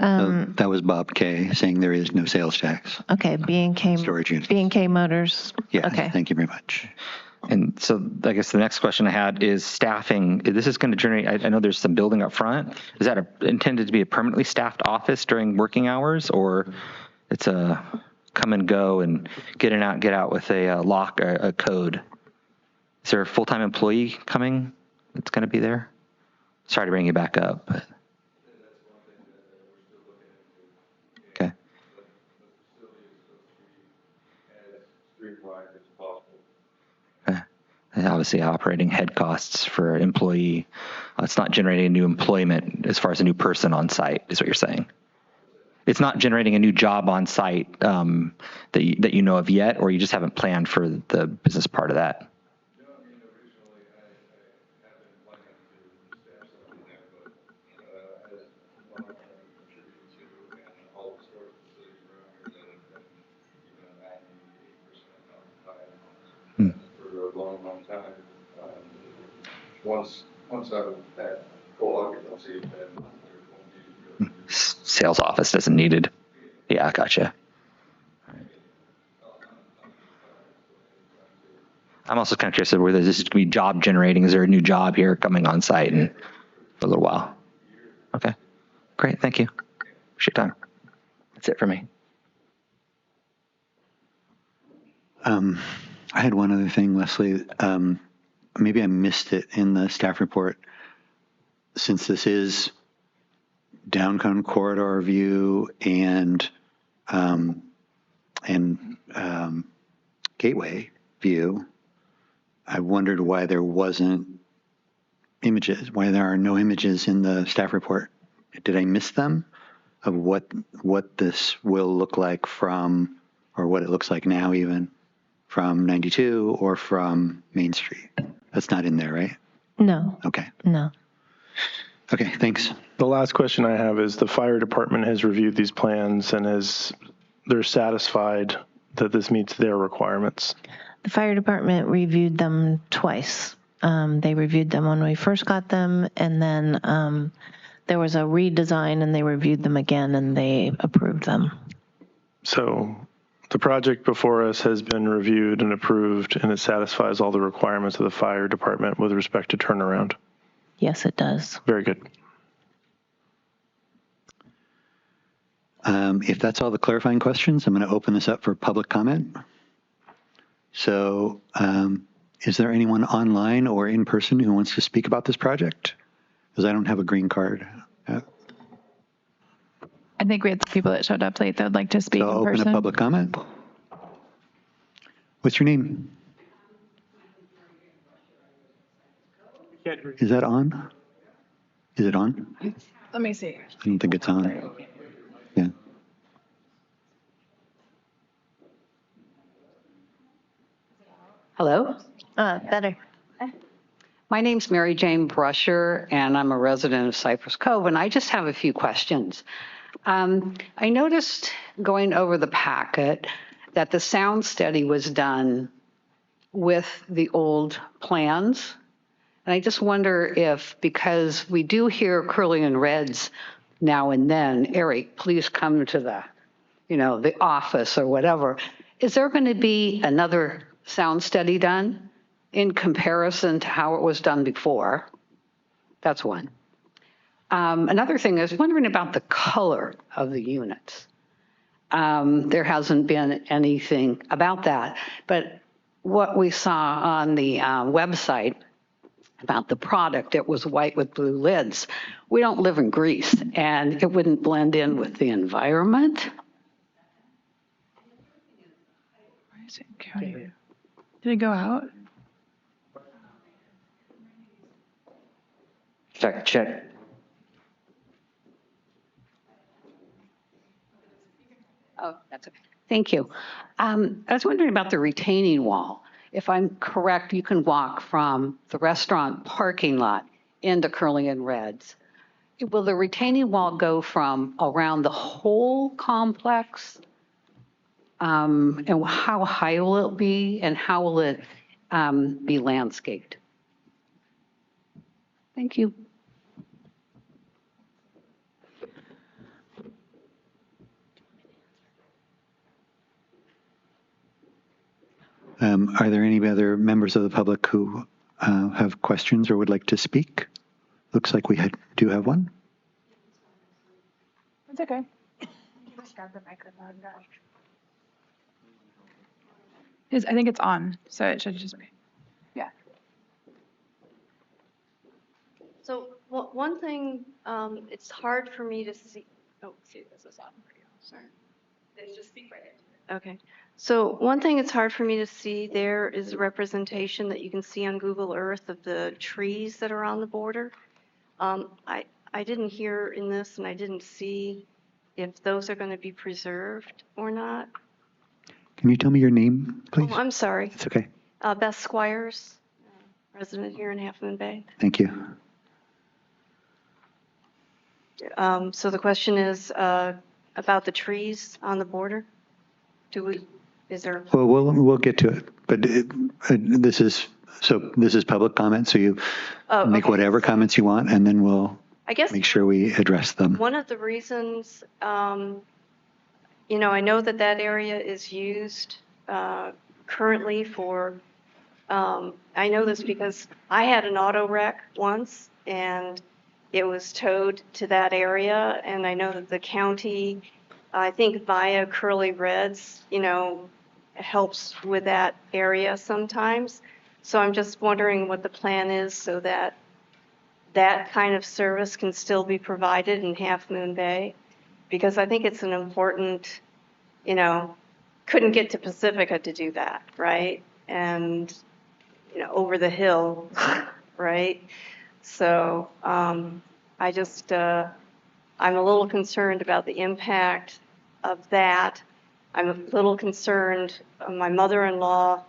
That was Bob Kay saying there is no sales tax. okay, B&K Storage units. B&K Motors. Yeah, Okay. thank you very much. and so I guess the next question I had is staffing. This is going to generate. I know there's some building up front. Is that intended to be a permanently staffed office during working hours, or it's a come and go and get in out, get out with a lock or a code? Is there a full-time employee coming that's going to be there? Sorry to bring you back up. But. Okay. And obviously, operating head costs for employee. It's not generating new employment as far as a new person on site, is what you're saying. It's not generating a new job on site that you know of yet, or you just haven't planned for the business part of that. Long time. Once I'm at full occupancy, then there won't be. Sales office isn't needed. Yeah, I gotcha. I'm also kind of curious whether this is going to be job generating. Is there a new job here coming on site and for a little while? Okay, great. Thank you. Appreciate your time. That's it for me. I had one other thing, Leslie. Maybe I missed it in the staff report. Since this is downtown corridor view and gateway view, I wondered why there wasn't images, why there are no images in the staff report. Did I miss them of what this will look like from, or what it looks like now even, from 92 or from Main Street? That's not in there, right? No. Okay. No. Okay, thanks. The last question I have is the fire department has reviewed these plans and they're satisfied that this meets their requirements. The fire department reviewed them twice. They reviewed them when we first got them, and then there was a redesign, and they reviewed them again, and they approved them. So the project before us has been reviewed and approved, and it satisfies all the requirements of the fire department with respect to turnaround. Yes, it does. Very good. If that's all the clarifying questions, I'm going to open this up for public comment. So is there anyone online or in person who wants to speak about this project? Because I don't have a green card. I think we had some people that showed up late that would like to speak So I'll in open person. a public comment. What's your name? Is that on? Is it on? Let me see. I don't think it's on. Yeah. Hello, Better. my name's Mary Jane Brusher, and I'm a resident of Cypress Cove, and I just have a few questions. I noticed going over the packet that the sound study was done with the old plans. And I just wonder if, because we do hear curly and reds now and then, Eric, please come to the office or whatever. Is there going to be another sound study done in comparison to how it was done before? That's one. Another thing is wondering about the color of the units. There hasn't been anything about that, but what we saw on the website about the product, it was white with blue lids. We don't live in Greece, and it wouldn't blend in with the environment. Did it go out? Check. Oh, that's okay. Thank you. I was wondering about the retaining wall. If I'm correct, you can walk from the restaurant parking lot into Curly and Reds. Will the retaining wall go from around the whole complex? And how high will it be, and how will it be landscaped? Thank you. Are there any other members of the public who have questions or would like to speak? Looks like we do have one. It's okay. Just grab the microphone. I think it's on, so it should just be. Yeah. So one thing, it's hard for me to see. Oh, see, this is on for you. Sorry. Then just speak right into it. Okay. So one thing it's hard for me to see there is a representation that you can see on Google Earth of the trees that are on the border. I didn't hear in this, and I didn't see if those are going to be preserved or not. Can you tell me your name, please? Oh, I'm sorry. It's okay. Beth Squires, resident here in Half Moon Bay. Thank you. So the question is about the trees on the border. Is there? Well, we'll get to it, but this is public comment, so you make Okay. whatever comments you want, and then we'll I guess make sure we address them. one of the reasons, I know that area is used currently for, I know this because I had an auto wreck once, and it was towed to that area, and I know that the county, I think via Curly Reds, helps with that area sometimes. So I'm just wondering what the plan is so that that kind of service can still be provided in Half Moon Bay, because I think it's an important, couldn't get to Pacifica to do that, right? And, over the hill, right? So I just, I'm a little concerned about the impact of that. I'm a little concerned, my mother-in-law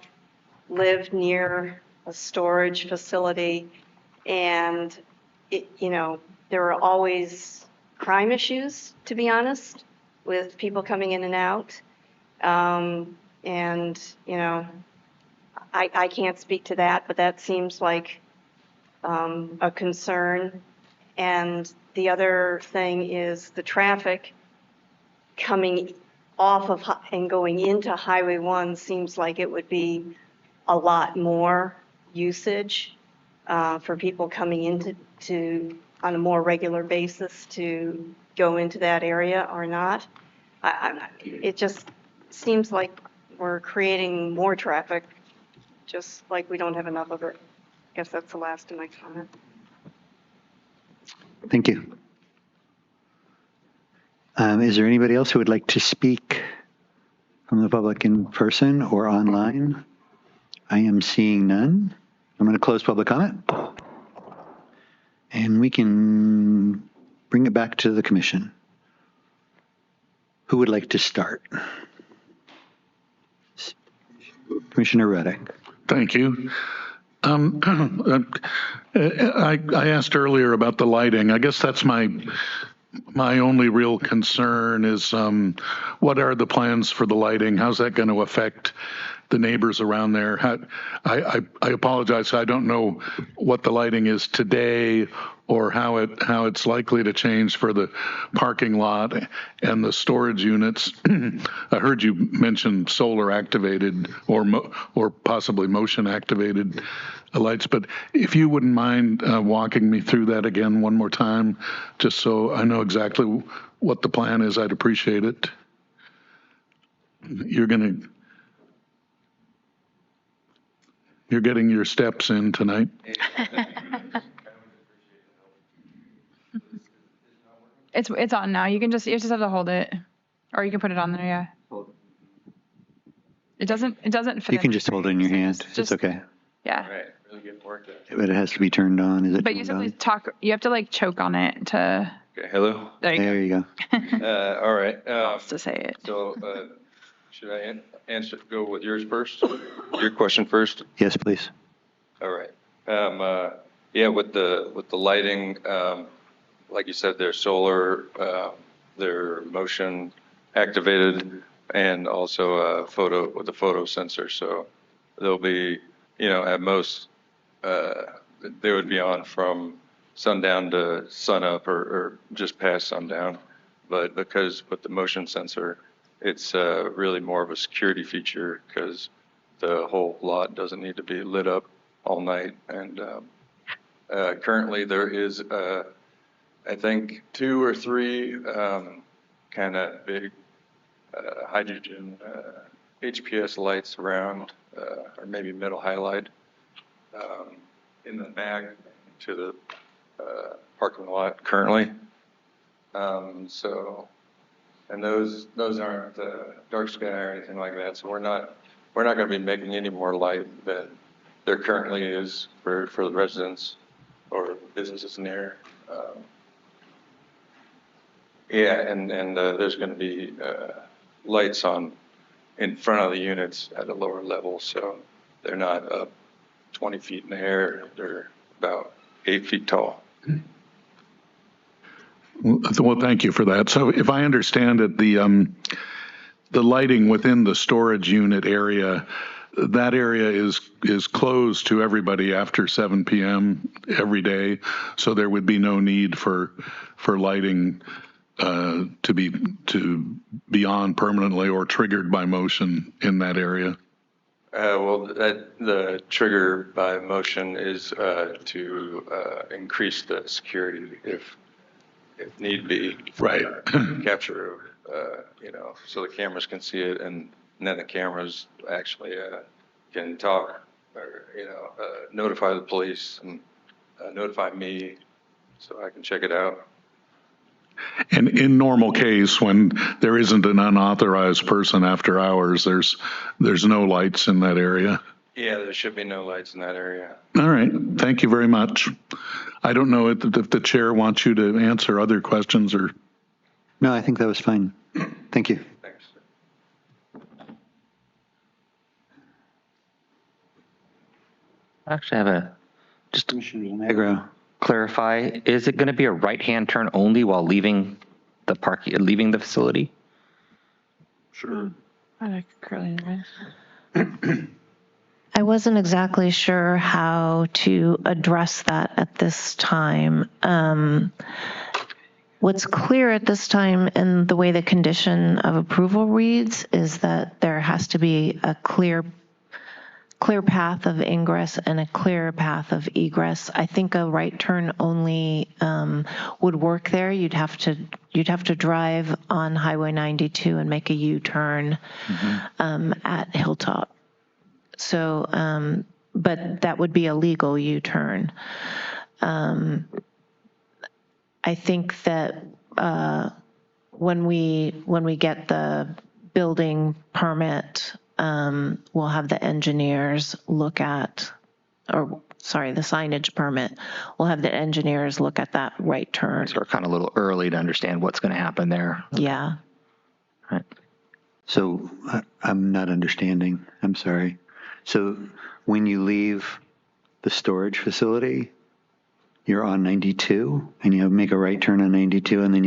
lived near a storage facility, and there are always crime issues, to be honest, with people coming in and out. I can't speak to that, but that seems like a concern. And the other thing is the traffic coming off of and going into Highway 1 seems like it would be a lot more usage for people coming into on a more regular basis to go into that area or not. It just seems like we're creating more traffic, just like we don't have enough of it. I guess that's the last of my comment. Thank you. Is there anybody else who would like to speak from the public in person or online? I am seeing none. I'm going to close public comment. And we can bring it back to the commission. Who would like to start? Commissioner Reddick. Thank you. I asked earlier about the lighting. I guess that's my only real concern is what are the plans for the lighting? How's that going to affect the neighbors around there? I apologize. I don't know what the lighting is today or how it's likely to change for the parking lot and the storage units. I heard you mention solar activated or possibly motion activated lights, but if you wouldn't mind walking me through that again one more time, just so I know exactly what the plan is, I'd appreciate it. You're getting your steps in tonight. It's on now. You just have to hold it, or you can put it on there. Yeah. It doesn't fit. You can just hold it in your hand. It's okay. Yeah. Right, really good work there. But it has to be turned on. Is it? But you have to talk. You have to like choke on it to. Okay, hello? There you go. All right. To say it. So should I go with yours first? Your question first? Yes, please. All right. Yeah, with the lighting, like you said, they're solar, they're motion activated, and also a photo sensor. So they'll be, at most, they would be on from sundown to sunup or just past sundown. But because with the motion sensor, it's really more of a security feature because the whole lot doesn't need to be lit up all night. And currently there is, I think, 2 or 3 kind of big hydrogen HPS lights around, or maybe middle halide in the back to the parking lot currently. And those aren't dark sky or anything like that. So we're not going to be making any more light than there currently is for the residents or businesses near. And there's going to be lights on in front of the units at a lower level, so they're not up 20 feet in the air. They're about 8 feet tall. Well, thank you for that. So if I understand it, the lighting within the storage unit area, that area is closed to everybody after 7 p.m. every day. So there would be no need for lighting to be on permanently or triggered by motion in that area. Well, the trigger by motion is to increase the security if need be. Right. Capture, so the cameras can see it, and then the cameras actually can talk or, notify the police and notify me so I can check it out. And in normal case, when there isn't an unauthorized person after hours, there's no lights in that area. Yeah, there should be no lights in that area. All right. Thank you very much. I don't know if the chair wants you to answer other questions or. No, I think that was fine. Thank you. Thanks. I actually have just to Agro. clarify, is it going to be a right-hand turn only while leaving the facility? Sure. I like curly red. I wasn't exactly sure how to address that at this time. What's clear at this time in the way the condition of approval reads is that there has to be a clear path of ingress and a clear path of egress. I think a right turn only would work there. You'd have to drive on Highway 92 and make a U-turn at Hilltop. So, but that would be a legal U-turn. I think that when we get the building permit, we'll have the engineers look at, the signage permit. We'll have the engineers look at that right turn. So we're kind of a little early to understand what's going to happen there. Yeah. Right. So I'm not understanding. I'm sorry. So when you leave the storage facility, you're on 92 and you make a right turn on 92 and then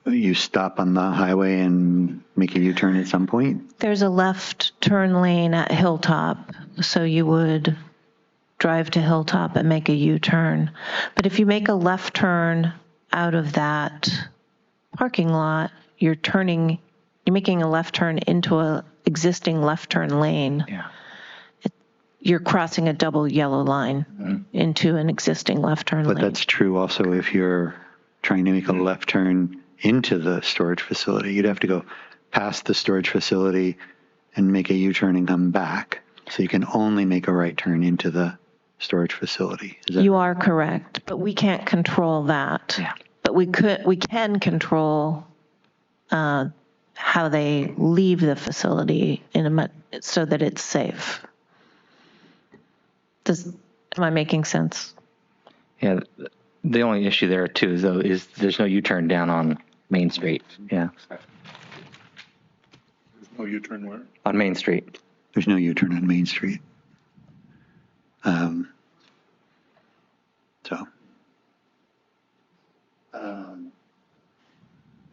you stop on the highway and make a U-turn at some point? There's a left turn lane at Hilltop, so you would drive to Hilltop and make a U-turn. But if you make a left turn out of that parking lot, you're making a left turn into a existing left turn lane. Yeah. You're crossing a double yellow line into an existing left turn lane. But that's true also if you're trying to make a left turn into the storage facility. You'd have to go past the storage facility and make a U-turn and come back. So you can only make a right turn into the storage facility. You are correct, but we can't control that. Yeah. But we can control how they leave the facility so that it's safe. Am I making sense? Yeah. The only issue there too is there's no U-turn down on Main Street. Yeah. There's no U-turn where? On Main Street. There's no U-turn on Main Street.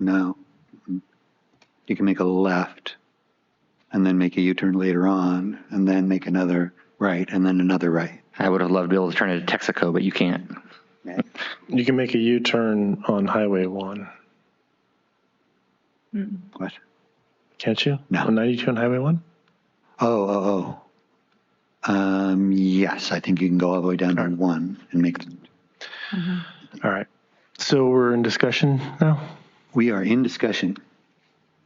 No. You can make a left and then make a U-turn later on and then make another right and then another right. I would have loved to be able to turn into Texaco, but you can't. You can make a U-turn on Highway 1. What? Can't you? No. On 92 on Highway 1? Yes, I think you can go all the way down to 1 and make. All right. So we're in discussion now? We are in discussion.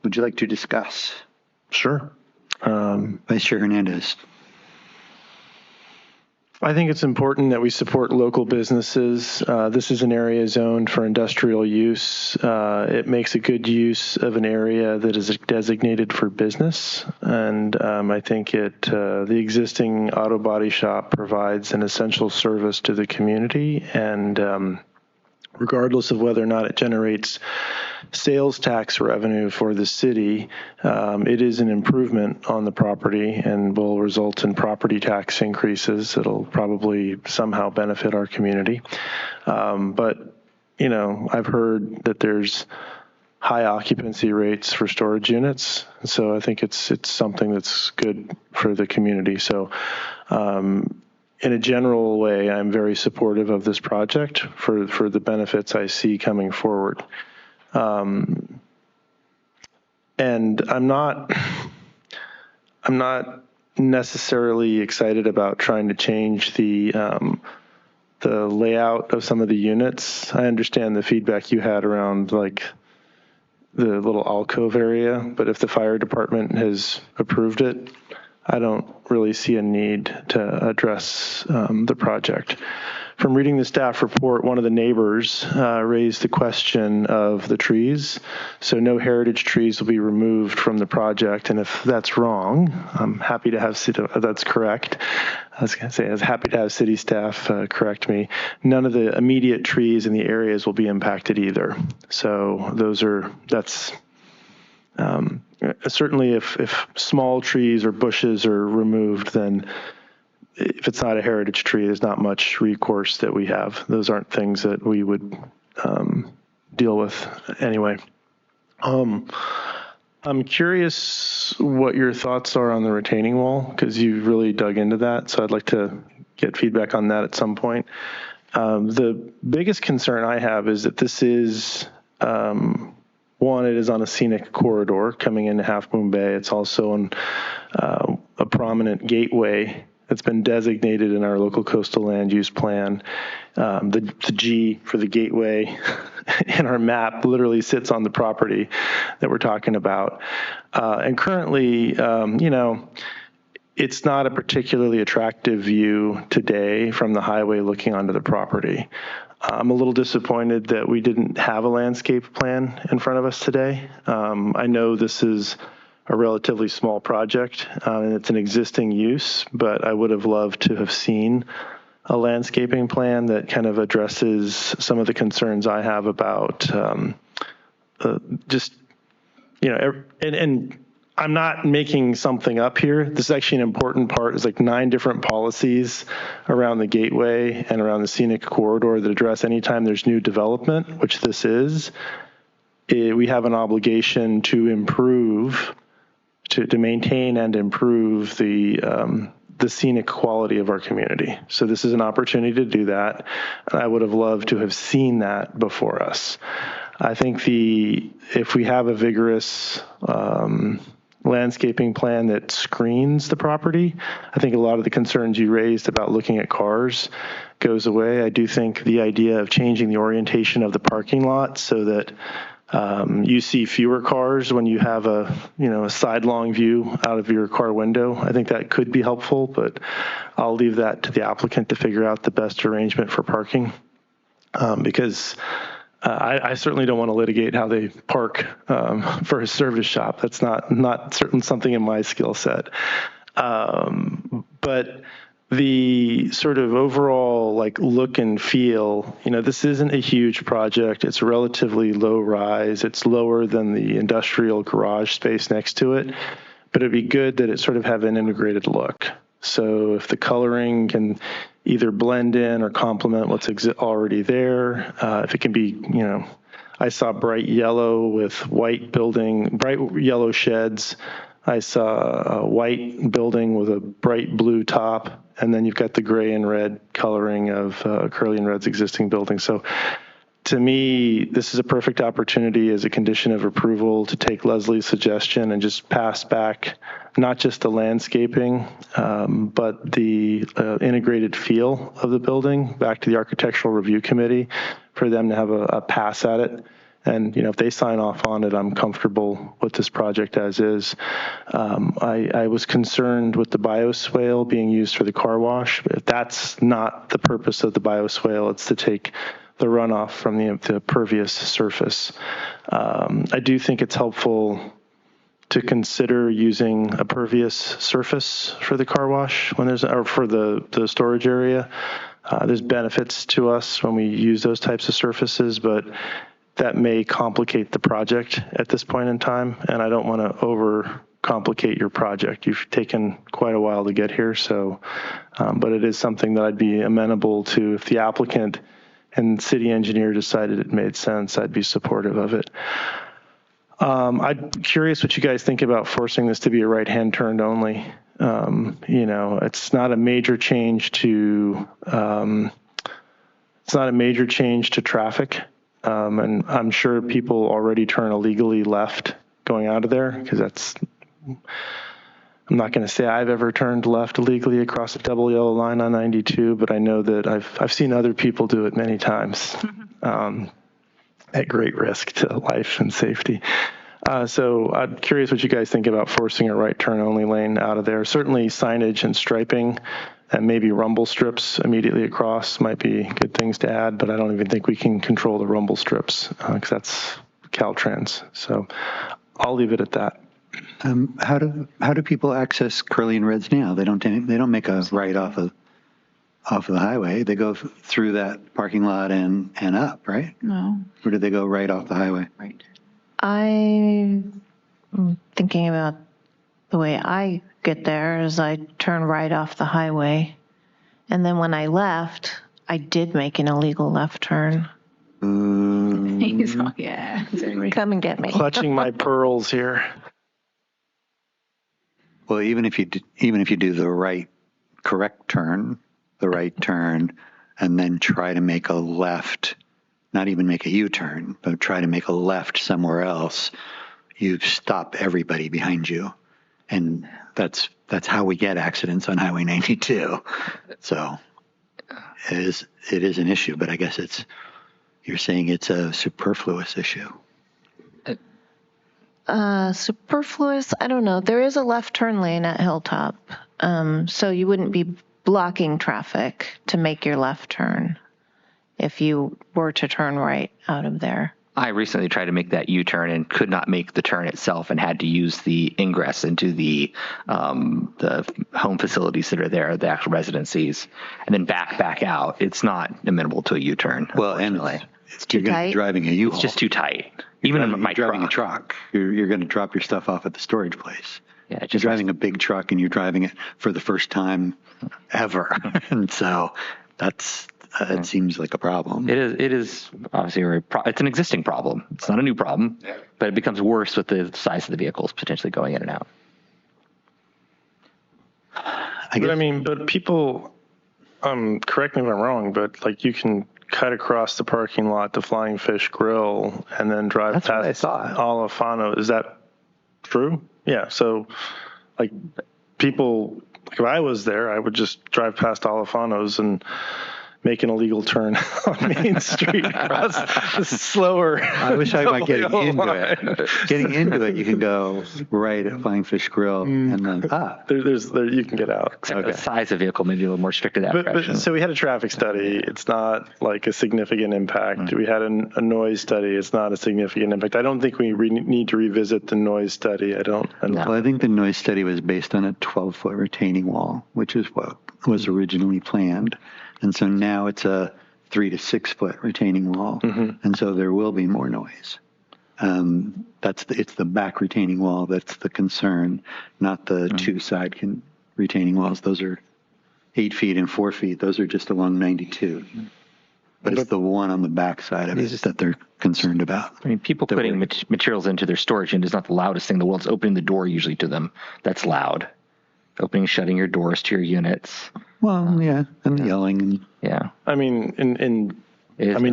Would you like to discuss? Sure. Vice Chair Hernandez. I think it's important that we support local businesses. This is an area zoned for industrial use. It makes a good use of an area that is designated for business. And I think the existing auto body shop provides an essential service to the community. And regardless of whether or not it generates sales tax revenue for the city, it is an improvement on the property and will result in property tax increases. It'll probably somehow benefit our community. But, I've heard that there's high occupancy rates for storage units. So I think it's something that's good for the community. So, in a general way, I'm very supportive of this project for the benefits I see coming forward. And I'm not necessarily excited about trying to change the layout of some of the units. I understand the feedback you had around like the little alcove area, but if the fire department has approved it, I don't really see a need to address the project. From reading the staff report, one of the neighbors raised the question of the trees. So no heritage trees will be removed from the project. And if that's wrong, I'm happy to have that's correct. I was happy to have city staff correct me. None of the immediate trees in the areas will be impacted either. So that's certainly if small trees or bushes are removed, then if it's not a heritage tree, there's not much recourse that we have. Those aren't things that we would deal with anyway. I'm curious what your thoughts are on the retaining wall, because you really dug into that. So I'd like to get feedback on that at some point. The biggest concern I have is that this is, one, it is on a scenic corridor coming into Half Moon Bay. It's also on a prominent gateway that's been designated in our local coastal land use plan. The G for the gateway in our map literally sits on the property that we're talking about. And currently, it's not a particularly attractive view today from the highway looking onto the property. I'm a little disappointed that we didn't have a landscape plan in front of us today. I know this is a relatively small project, and it's an existing use, but I would have loved to have seen a landscaping plan that kind of addresses some of the concerns I have about and I'm not making something up here. This is actually an important part. There's like 9 different policies around the gateway and around the scenic corridor that address anytime there's new development, which this is. We have an obligation to improve, to maintain and improve the scenic quality of our community. So this is an opportunity to do that. And I would have loved to have seen that before us. I think if we have a vigorous landscaping plan that screens the property, I think a lot of the concerns you raised about looking at cars goes away. I do think the idea of changing the orientation of the parking lot so that you see fewer cars when you have a sidelong view out of your car window, I think that could be helpful, but I'll leave that to the applicant to figure out the best arrangement for parking because I certainly don't want to litigate how they park for a service shop. That's not something in my skill set. But the sort of overall look and feel, this isn't a huge project. It's relatively low rise. It's lower than the industrial garage space next to it, but it'd be good that it sort of have an integrated look. So if the coloring can either blend in or complement what's already there, if it can be, I saw bright yellow with bright yellow sheds. I saw a white building with a bright blue top, and then you've got the gray and red coloring of Curly and Red's existing building. So to me, this is a perfect opportunity as a condition of approval to take Leslie's suggestion and just pass back not just the landscaping, but the integrated feel of the building back to the Architectural Review Committee for them to have a pass at it. And, if they sign off on it, I'm comfortable with this project as is. I was concerned with the bioswale being used for the car wash, but that's not the purpose of the bioswale. It's to take the runoff from the pervious surface. I do think it's helpful to consider using a pervious surface for the car wash or for the storage area. There's benefits to us when we use those types of surfaces, but that may complicate the project at this point in time, and I don't want to overcomplicate your project. You've taken quite a while to get here, so, but it is something that I'd be amenable to. If the applicant and city engineer decided it made sense, I'd be supportive of it. I'm curious what you guys think about forcing this to be a right-hand turn only. It's not a major change to traffic. And I'm sure people already turn illegally left going out of there because I'm not going to say I've ever turned left illegally across a double yellow line on 92, but I know that I've seen other people do it many times at great risk to life and safety. So I'm curious what you guys think about forcing a right turn only lane out of there. Certainly signage and striping and maybe rumble strips immediately across might be good things to add, but I don't even think we can control the rumble strips because that's Caltrans. So I'll leave it at that. How do people access Curly and Reds now? They don't make a right off of the highway. They go through that parking lot and up, right? No. Or do they go right off the highway? Right. I'm thinking about the way I get there is I turn right off the highway. And then when I left, I did make an illegal left turn. Yeah. Come and get me. Clutching my pearls here. Well, even if you do the correct turn, the right turn, and then try to make a left, not even make a U-turn, but try to make a left somewhere else, you stop everybody behind you. And that's how we get accidents on Highway 92. So it is an issue, but I guess you're saying it's a superfluous issue. Superfluous, I don't know. There is a left turn lane at Hilltop, so you wouldn't be blocking traffic to make your left turn. if you were to turn right out of there. I recently tried to make that U-turn and could not make the turn itself and had to use the ingress into the home facilities that are there, the actual residencies, and then back out. It's not amenable to a U-turn. Well, and It's too you're gonna be tight. driving a U-Haul. It's just too tight. Even in my driving a truck. truck. You're going to drop your stuff off at the storage place. Yeah, You're driving a big truck and you're driving it for the first time ever. And so that's, it seems like a problem. It is obviously it's an existing problem. It's not a new problem, but it becomes worse with the size of the vehicles potentially going in and out. But people, correct me if I'm wrong, but like you can cut across the parking lot to Flying Fish Grill and then drive past Alifano. Is that true? Yeah. So like people, like if I was there, I would just drive past Alifano's and make an illegal turn on Main Street across slower. I wish I might getting into it. Getting into it, you can go right at Flying Fish Grill and then, there you can get out. Except the size of vehicle may be a little more strict to that direction. So we had a traffic study. It's not like a significant impact. We had a noise study. It's not a significant impact. I don't think we need to revisit the noise study. I don't. Well, I think the noise study was based on a 12-foot retaining wall, which is what was originally planned. And so now it's a 3 to 6 foot retaining wall. And so there will be more noise. It's the back retaining wall that's the concern, not the two side retaining walls. Those are 8 feet and 4 feet. Those are just along 92. But it's the one on the back side of it that they're concerned about. I mean, people putting materials into their storage unit is not the loudest thing in the world. It's opening the door usually to them. That's loud. Opening and shutting your doors to your units. Well, yeah, and yelling. And, yeah. I mean,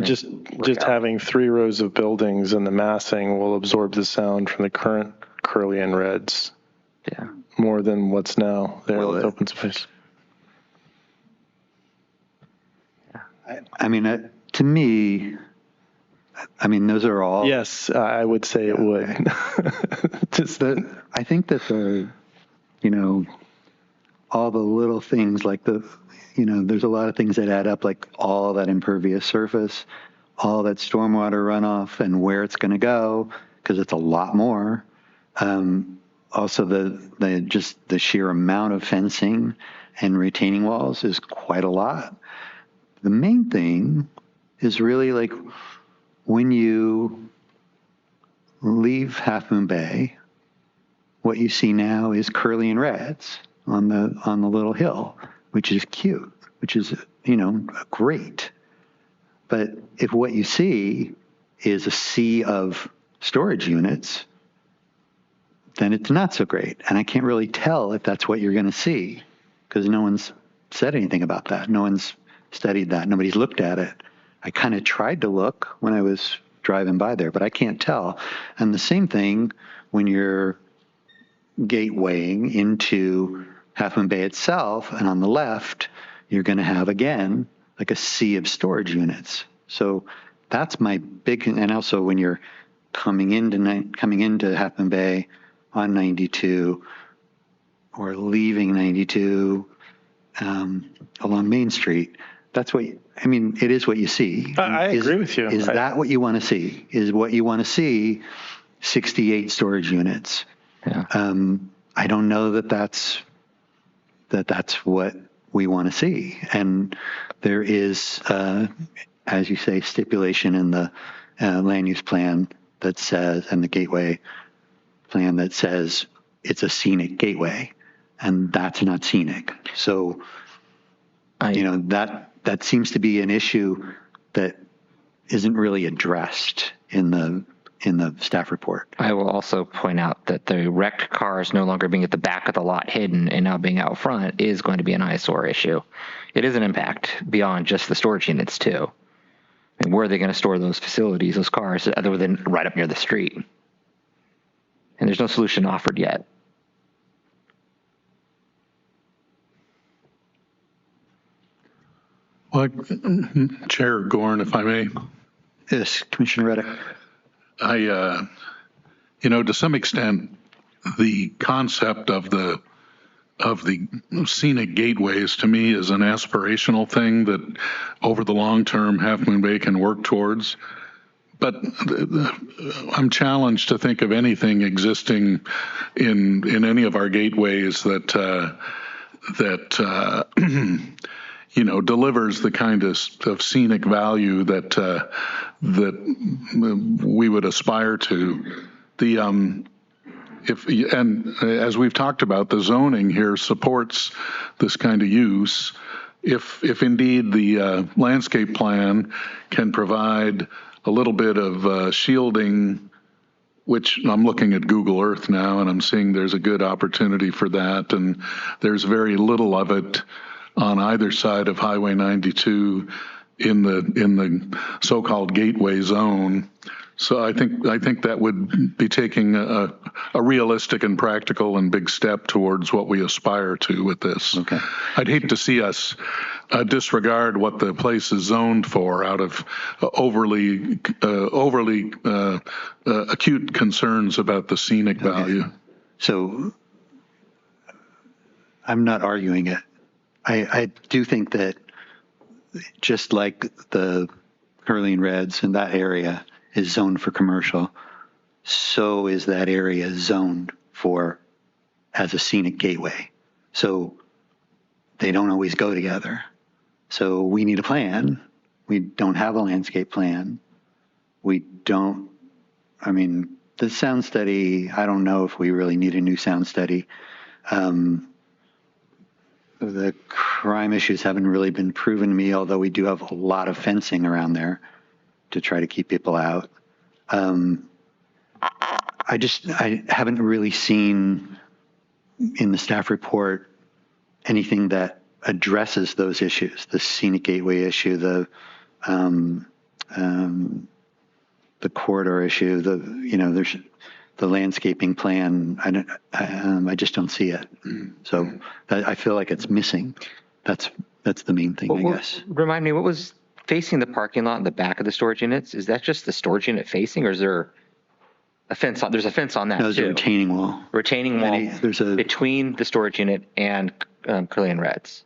just having 3 rows of buildings and the massing will absorb the sound from the current Curly and Reds. Yeah. More than what's now there with open space. I mean, to me, I mean, those are all. Yes, I would say it would. I think that all the little things like there's a lot of things that add up, like all that impervious surface, all that stormwater runoff and where it's going to go, because it's a lot more. Also the sheer amount of fencing and retaining walls is quite a lot. The main thing is really like when you leave Half Moon Bay, what you see now is Curly and Reds on the little hill, which is cute, which is, great. But if what you see is a sea of storage units, then it's not so great. And I can't really tell if that's what you're going to see because no one's said anything about that. No one's studied that. Nobody's looked at it. I kind of tried to look when I was driving by there, but I can't tell. And the same thing when you're gatewaying into Half Moon Bay itself, and on the left, you're going to have, again, like a sea of storage units. So that's my big, and also when you're coming into Half Moon Bay on 92 or leaving 92 along Main Street, that's what, it is what you see. I agree with you. Is that what you want to see? Is what you want to see 68 storage units? Yeah. I don't know that's what we want to see. And there is, as you say, stipulation in the land use plan that says, and the gateway plan that says it's a scenic gateway, and that's not scenic. So, that seems to be an issue that isn't really addressed in the staff report. I will also point out that the wrecked cars no longer being at the back of the lot hidden and now being out front is going to be an eyesore issue. It is an impact beyond just the storage units too. And where are they going to store those facilities, those cars, other than right up near the street? And there's no solution offered yet. Well, Chair Gorn, if I may. Yes, Commissioner Reddick. To some extent, the concept of the the scenic gateways to me is an aspirational thing that over the long term Half Moon Bay can work towards. But I'm challenged to think of anything existing in any of our gateways that delivers the kind of scenic value that we would aspire to. And as we've talked about, the zoning here supports this kind of use. If indeed the landscape plan can provide a little bit of shielding, which I'm looking at Google Earth now, and I'm seeing there's a good opportunity for that, and there's very little of it on either side of Highway 92 in the so-called gateway zone. So I think that would be taking a realistic and practical and big step towards what we aspire to with this. Okay. I'd hate to see us disregard what the place is zoned for out of overly acute concerns about the scenic value. So I'm not arguing it. I do think that just like the Curly and Reds in that area is zoned for commercial, so is that area zoned for as a scenic gateway. So they don't always go together. So we need a plan. We don't have a landscape plan. The sound study, I don't know if we really need a new sound study. The crime issues haven't really been proven to me, although we do have a lot of fencing around there to try to keep people out. I haven't really seen in the staff report anything that addresses those issues, the scenic gateway issue, the corridor issue, there's the landscaping plan. I just don't see it. So I feel like it's missing. That's the main thing, I guess. Remind me, what was facing the parking lot in the back of the storage units? Is that just the storage unit facing, or is there a fence on? There's a fence on that No, there's too. a retaining wall. Retaining wall between the storage unit and Curly and Reds.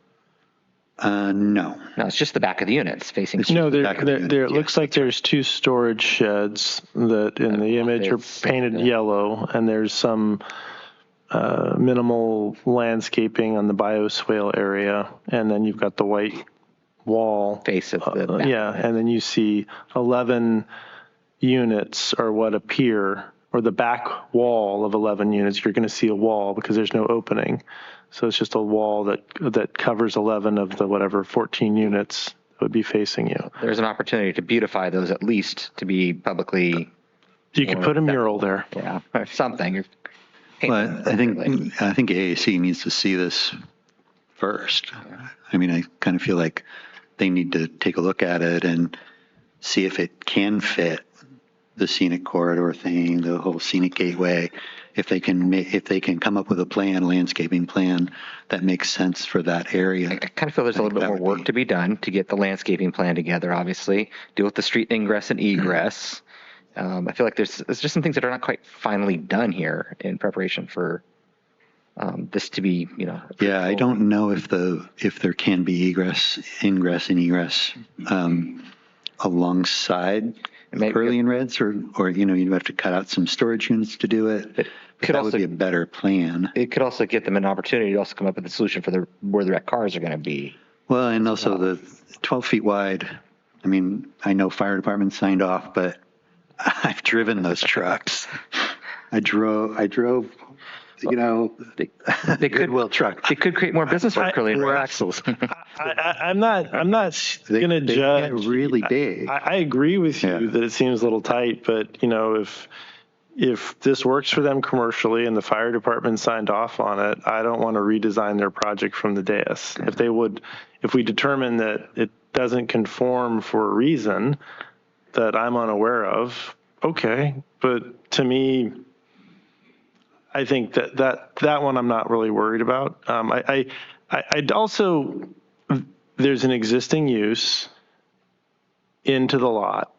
No, it's just the back of the units facing. No, it looks like there's two storage sheds that in the image are painted yellow, and there's some minimal landscaping on the bioswale area, and then you've got the white wall face of the back. And then you see 11 units are what appear, or the back wall of 11 units. You're going to see a wall because there's no opening. So it's just a wall that covers 11 of the 14 units that would be facing you. There's an opportunity to beautify those, at least to be publicly. You could put a mural there. Yeah, or something. But I think AAC needs to see this first. Yeah. I kind of feel like they need to take a look at it and see if it can fit the scenic corridor thing, the whole scenic gateway. If they can come up with a landscaping plan that makes sense for that area. I kind of feel there's a little bit more work to be done to get the landscaping plan together, obviously. Deal with the street ingress and egress. I feel like there's just some things that are not quite finally done here in preparation for this to be, Yeah, I don't know if there can be ingress and egress alongside Curly and Reds, or you have to cut out some storage units to do it. That would be a better plan. It could also get them an opportunity to also come up with a solution for where the wrecked cars are going to be. Well, and also the 12 feet wide. I know fire department signed off, but I've driven those trucks. I drove. They Goodwill truck. They could create more business for Curly and Reds. Axles. I'm not going to judge. They're really big. I agree with you that it seems a little tight, but if this works for them commercially and the fire department signed off on it, I don't want to redesign their project from the dais. If we determine that it doesn't conform for a reason that I'm unaware of, okay. But to me, I think that one I'm not really worried about. I'd also, there's an existing use into the lot.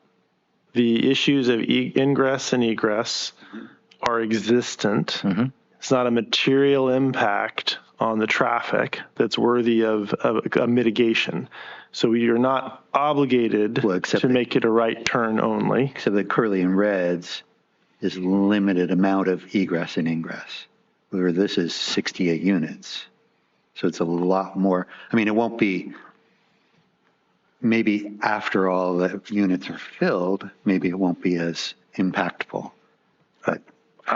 The issues of ingress and egress are existent. Mm-hmm. It's not a material impact on the traffic that's worthy of a mitigation. So you're not obligated to make it a right turn only. Except that Curly and Reds is limited amount of egress and ingress, where this is 68 units. So it's a lot more. I mean, it won't be, maybe after all the units are filled, maybe it won't be as impactful. But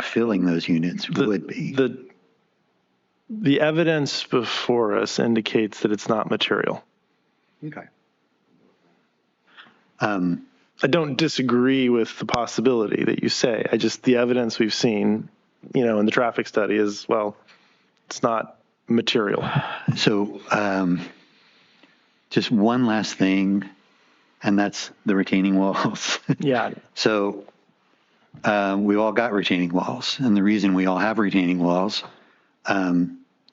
filling those units would be. The evidence before us indicates that it's not material. Okay. I don't disagree with the possibility that you say. The evidence we've seen, in the traffic study is, well, it's not material. So just one last thing, and that's the retaining walls. Yeah. So we all got retaining walls, and the reason we all have retaining walls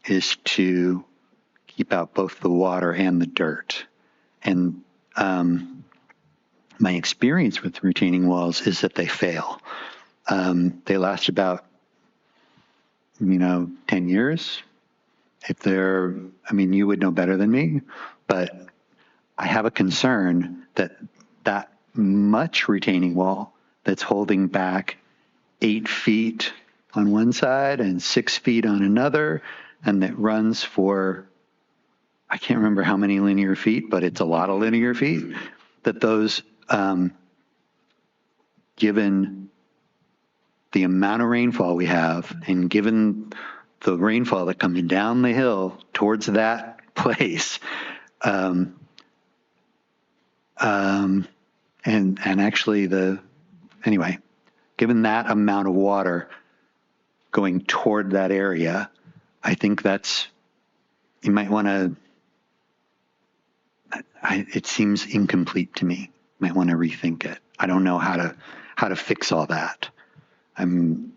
is to keep out both the water and the dirt. And my experience with retaining walls is that they fail. They last about, 10 years. If they're, you would know better than me, but I have a concern that much retaining wall that's holding back 8 feet on one side and 6 feet on another, and that runs for, I can't remember how many linear feet, but it's a lot of linear feet, that those, given the amount of rainfall we have, and given the rainfall that comes down the hill towards that place, and actually anyway, given that amount of water going toward that area, I think you might want to, it seems incomplete to me. Might want to rethink it. I don't know how to fix all that. You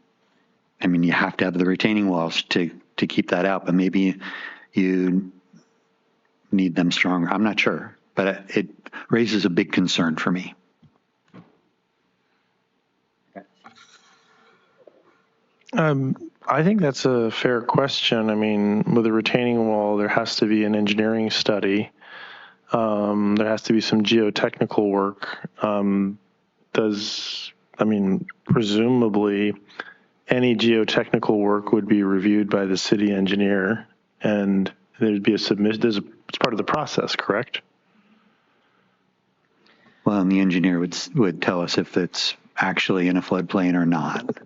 have to have the retaining walls to keep that out, but maybe you need them stronger. I'm not sure, but it raises a big concern for me. I think that's a fair question. With a retaining wall, there has to be an engineering study. There has to be some geotechnical work. Presumably any geotechnical work would be reviewed by the city engineer, and there'd be a submission. It's part of the process, correct? Well, and the engineer would tell us if it's actually in a floodplain or not.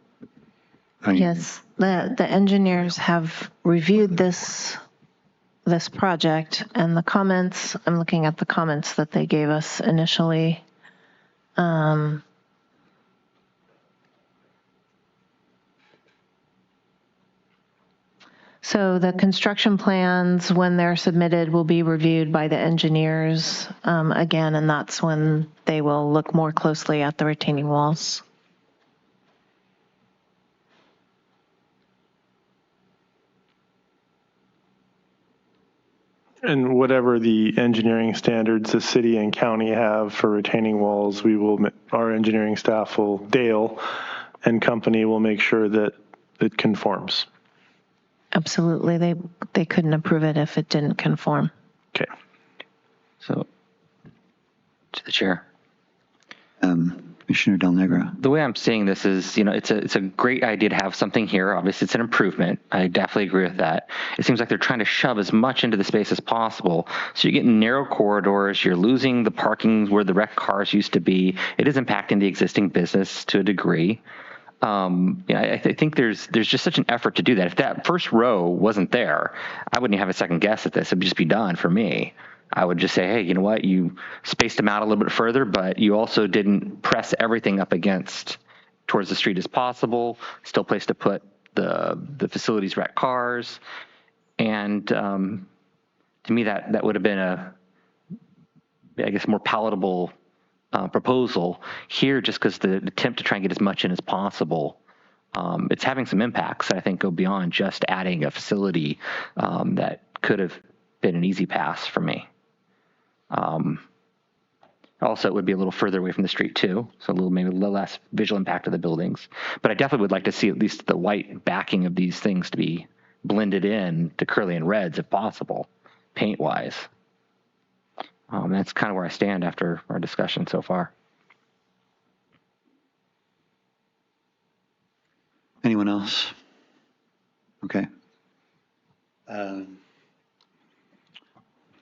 Yes, the engineers have reviewed this project, and the comments, I'm looking at the comments that they gave us initially. So the construction plans, when they're submitted, will be reviewed by the engineers again, and that's when they will look more closely at the retaining walls. And whatever the engineering standards the city and county have for retaining walls, our engineering staff Dale and company will make sure that it conforms. Absolutely. They couldn't approve it if it didn't conform. Okay. So, to the chair. Commissioner Del Negro. The way I'm seeing this is, it's a great idea to have something here. Obviously, it's an improvement. I definitely agree with that. It seems like they're trying to shove as much into the space as possible. So you're getting narrow corridors. You're losing the parking where the wrecked cars used to be. It is impacting the existing business to a degree. I think there's just such an effort to do that. If that first row wasn't there, I wouldn't have a second guess at this. It would just be done for me. I would just say, hey, you know what? You spaced them out a little bit further, but you also didn't press everything up against towards the street as possible. Still place to put the facilities wrecked cars. And to me, that would have been a more palatable proposal here, just because the attempt to try and get as much in as possible. It's having some impacts that I think go beyond just adding a facility that could have been an easy pass for me. Also, it would be a little further away from the street too, so maybe a little less visual impact of the buildings. But I definitely would like to see at least the white backing of these things to be blended in to curly and reds if possible, paint wise. That's kind of where I stand after our discussion so far. Anyone else? Okay.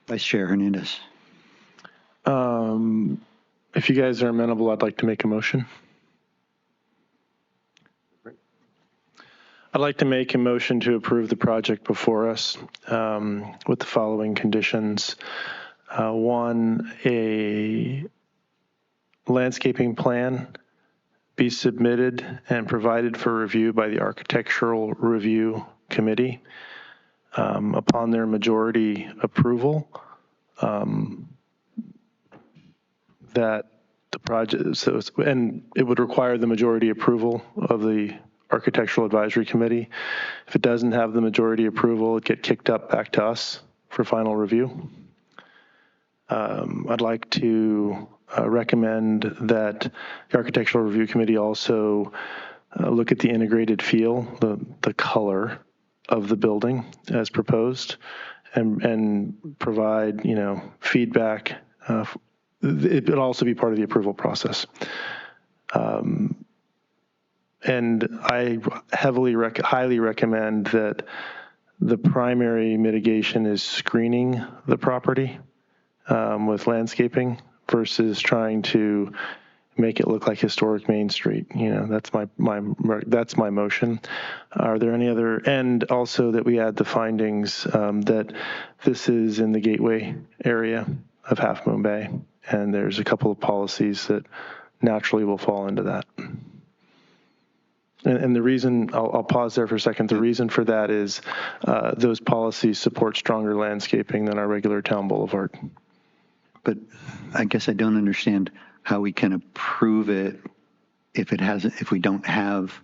Vice Chair Hernandez. If you guys are amenable, I'd like to make a motion. I'd like to make a motion to approve the project before us with the following conditions. One, a landscaping plan be submitted and provided for review by the Architectural Review Committee. Upon their majority approval, that the project, and it would require the majority approval of the Architectural Advisory Committee. If it doesn't have the majority approval, it get kicked up back to us for final review. I'd like to recommend that the Architectural Review Committee also look at the integrated feel, the color of the building as proposed, and provide, feedback. It would also be part of the approval process. And I highly recommend that the primary mitigation is screening the property with landscaping versus trying to make it look like historic Main Street. That's my motion. Are there any other? And also that we add the findings that this is in the gateway area of Half Moon Bay, and there's a couple of policies that naturally will fall into that. And the reason, I'll pause there for a second. The reason for that is those policies support stronger landscaping than our regular town boulevard. But I guess I don't understand how we can approve it if we don't have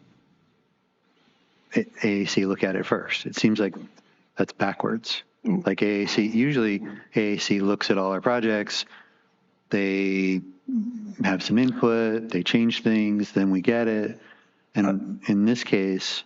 AAC look at it first. It seems like that's backwards. Like usually AAC looks at all our projects, they have some input, they change things, then we get it. And in this case,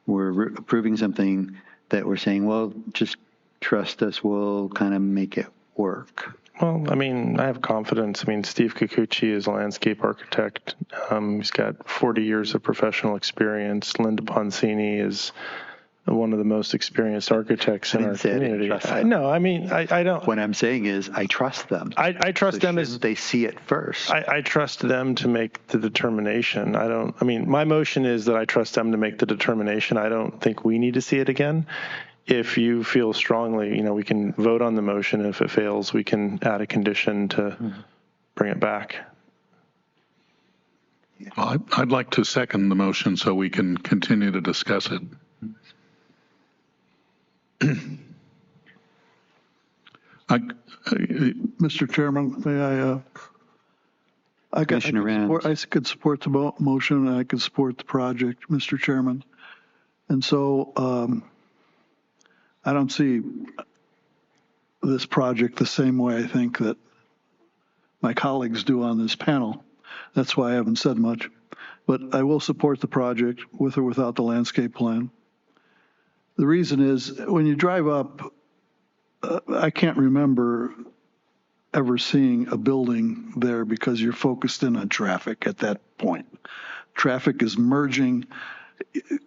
we're approving something that we're saying, well, just trust us, we'll kind of make it work. Well, I have confidence. Steve Kikuchi is a landscape architect. He's got 40 years of professional experience. Linda Poncini is one of the most experienced architects in our community. I don't. What I'm saying is I trust them. I trust them as they see it first. I trust them to make the determination. My motion is that I trust them to make the determination. I don't think we need to see it again. If you feel strongly, we can vote on the motion. If it fails, we can add a condition to bring it back. Well, I'd like to second the motion so we can continue to discuss it. Mr. Chairman, may I could support the motion and I could support the project, Mr. Chairman. And so I don't see this project the same way I think that my colleagues do on this panel. That's why I haven't said much. But I will support the project with or without the landscape plan. The reason is when you drive up, I can't remember ever seeing a building there because you're focused in on traffic at that point. Traffic is merging,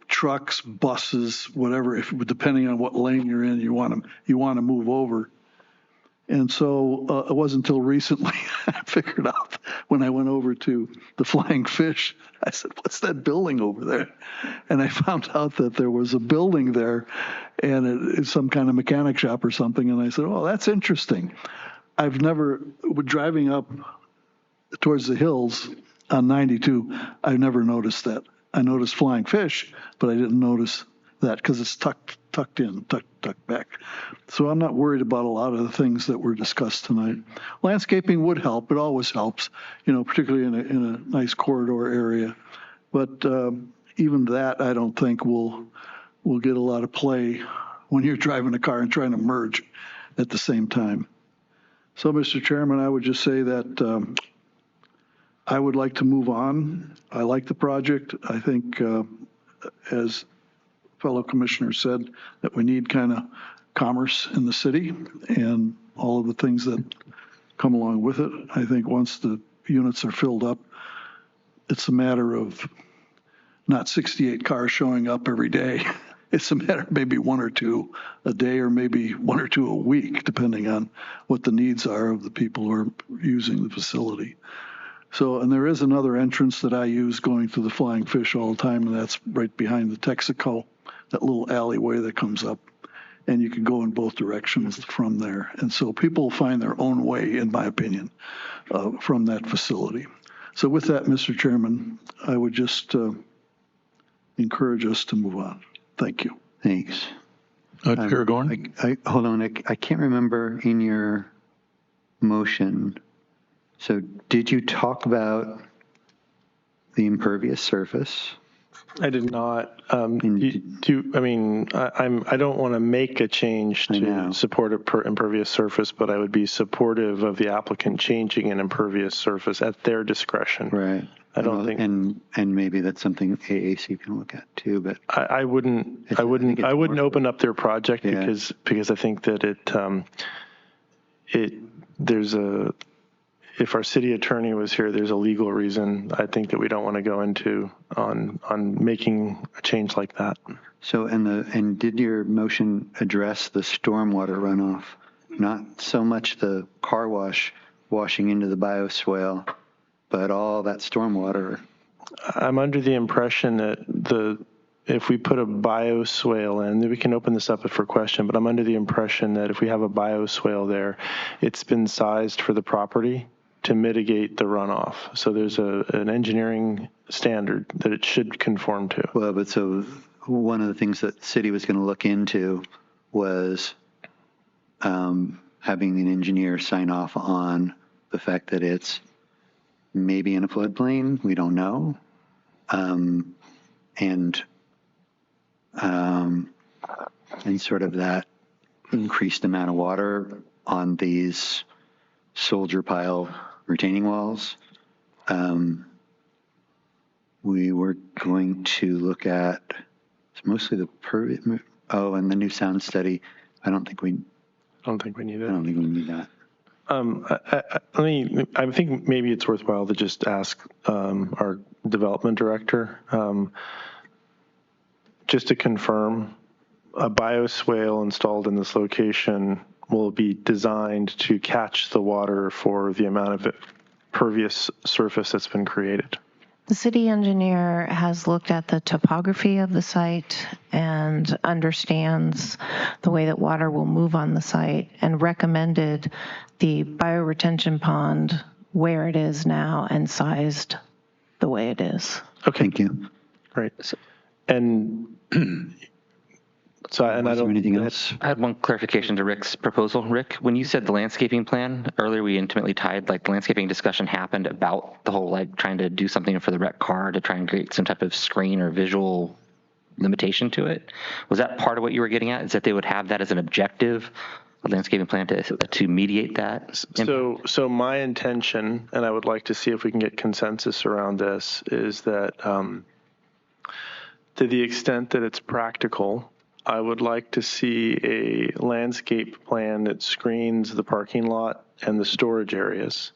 trucks, buses, whatever, depending on what lane you're in, you want to move over. And so it wasn't until recently I figured out when I went over to the Flying Fish, I said, what's that building over there? And I found out that there was a building there and it's some kind of mechanic shop or something. And I said, oh, that's interesting. Driving up towards the hills on 92, I've never noticed that. I noticed Flying Fish, but I didn't notice that because it's tucked back. So I'm not worried about a lot of the things that were discussed tonight. Landscaping would help. It always helps, particularly in a nice corridor area. But even that, I don't think will get a lot of play when you're driving a car and trying to merge at the same time. So, Mr. Chairman, I would just say that I would like to move on. I like the project. I think as fellow commissioner said, that we need kind of commerce in the city and all of the things that come along with it. I think once the units are filled up, it's a matter of not 68 cars showing up every day. It's a matter of maybe one or two a day or maybe one or two a week, depending on what the needs are of the people who are using the facility. So, and there is another entrance that I use going through the Flying Fish all the time, and that's right behind the Texaco, that little alleyway that comes up. And you can go in both directions from there. And so people find their own way, in my opinion, from that facility. So with that, Mr. Chairman, I would just encourage us to move on. Thank you. Thanks. Chair Gorn? Hold on. I can't remember in your motion. So did you talk about the impervious surface? I did not. I don't want to make a change to support impervious surface, but I would be supportive of the applicant changing an impervious surface at their discretion. Right. I don't think, and maybe that's something AAC can look at too. But I wouldn't open up their project because I think that if our city attorney was here, there's a legal reason I think that we don't want to go into on making a change like that. So, and did your motion address the stormwater runoff? Not so much the car wash washing into the bioswale, but all that stormwater. I'm under the impression that if we put a bioswale in, we can open this up for question, but I'm under the impression that if we have a bioswale there, it's been sized for the property to mitigate the runoff. So there's an engineering standard that it should conform to. Well, but so one of the things that the city was going to look into was having an engineer sign off on the fact that it's maybe in a floodplain. We don't know. And sort of that increased amount of water on these soldier pile retaining walls. We were going to look at mostly the and the new sound study. I don't think we need it. I think maybe it's worthwhile to just ask our development director just to confirm a bioswale installed in this location will be designed to catch the water for the amount of pervious surface that's been created. The city engineer has looked at the topography of the site and understands the way that water will move on the site and recommended the bioretention pond where it is now and sized the way it is. Okay. Thank you. Great. And I don't. Anything else? I had one clarification to Rick's proposal. Rick, when you said the landscaping plan earlier, we intimately tied like landscaping discussion happened about the whole like trying to do something for the rec car to try and create some type of screen or visual limitation to it. Was that part of what you were getting at? Is that they would have that as an objective, a landscaping plan to mediate that? So my intention, and I would like to see if we can get consensus around this, is that to the extent that it's practical, I would like to see a landscape plan that screens the parking lot and the storage areas.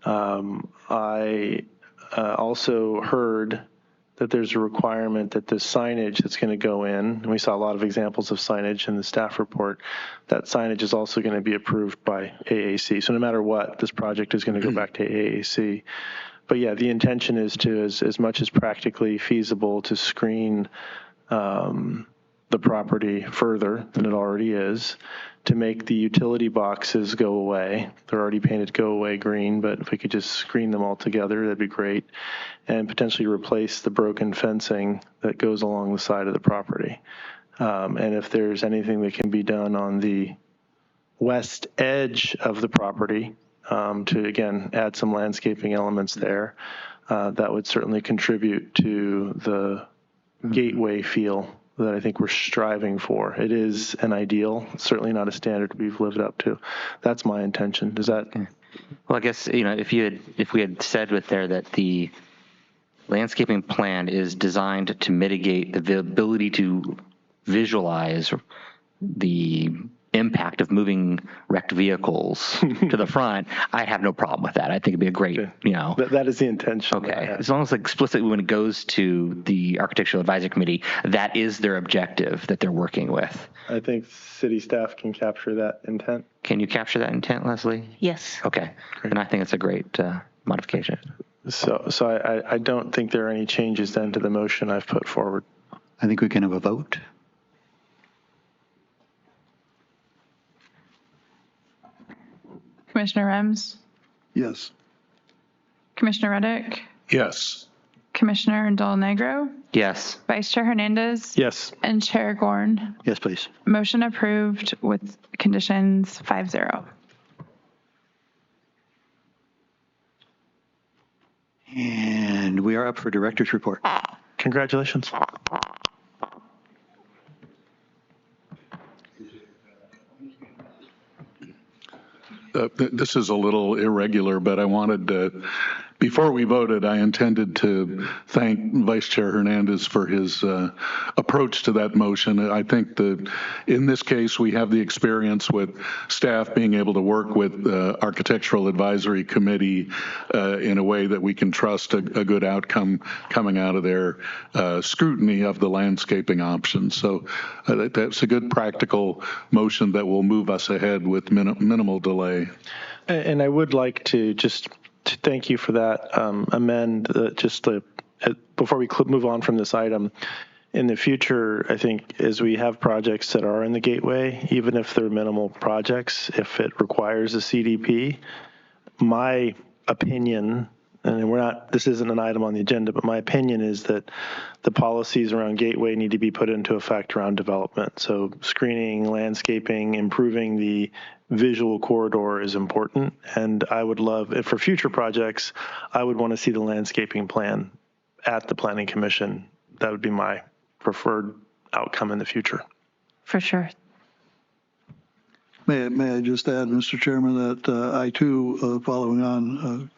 I also heard that there's a requirement that the signage that's going to go in, and we saw a lot of examples of signage in the staff report, that signage is also going to be approved by AAC. So no matter what, this project is going to go back to AAC. But yeah, the intention is to, as much as practically feasible, to screen the property further than it already is, to make the utility boxes go away. They're already painted go away green, but if we could just screen them all together, that'd be great. And potentially replace the broken fencing that goes along the side of the property. And if there's anything that can be done on the west edge of the property to, again, add some landscaping elements there, that would certainly contribute to the gateway feel that I think we're striving for. It is an ideal, certainly not a standard we've lived up to. That's my intention. Does that? Well, I guess, if we had said with there that the landscaping plan is designed to mitigate the ability to visualize the impact of moving wrecked vehicles to the front, I have no problem with that. I think it'd be a great, That is the intention. Okay, as long as explicitly when it goes to the Architectural Advisory Committee, that is their objective that they're working with. I think city staff can capture that intent. Can you capture that intent, Leslie? Yes. Okay, and I think it's a great modification. So I don't think there are any changes then to the motion I've put forward. I think we can have a vote. Commissioner Rems, Yes. Commissioner Reddick, Yes. Commissioner Del Negro, Yes. Vice Chair Hernandez, Yes. and Chair Gorn. Yes, please. Motion approved with conditions 5-0. And we are up for director's report. Congratulations. This is a little irregular, but I wanted to, before we voted, I intended to thank Vice Chair Hernandez for his approach to that motion. I think that in this case, we have the experience with staff being able to work with the Architectural Advisory Committee in a way that we can trust a good outcome coming out of their scrutiny of the landscaping options. So that's a good practical motion that will move us ahead with minimal delay. And I would like to just to thank you for that before we move on from this item. In the future, I think as we have projects that are in the gateway, even if they're minimal projects, if it requires a CDP, my opinion, and this isn't an item on the agenda, but my opinion is that the policies around gateway need to be put into effect around development. So screening, landscaping, improving the visual corridor is important. And I would love, if for future projects, I would want to see the landscaping plan at the Planning Commission. That would be my preferred outcome in the future. For sure. May I just add, Mr. Chairman, that I too, following on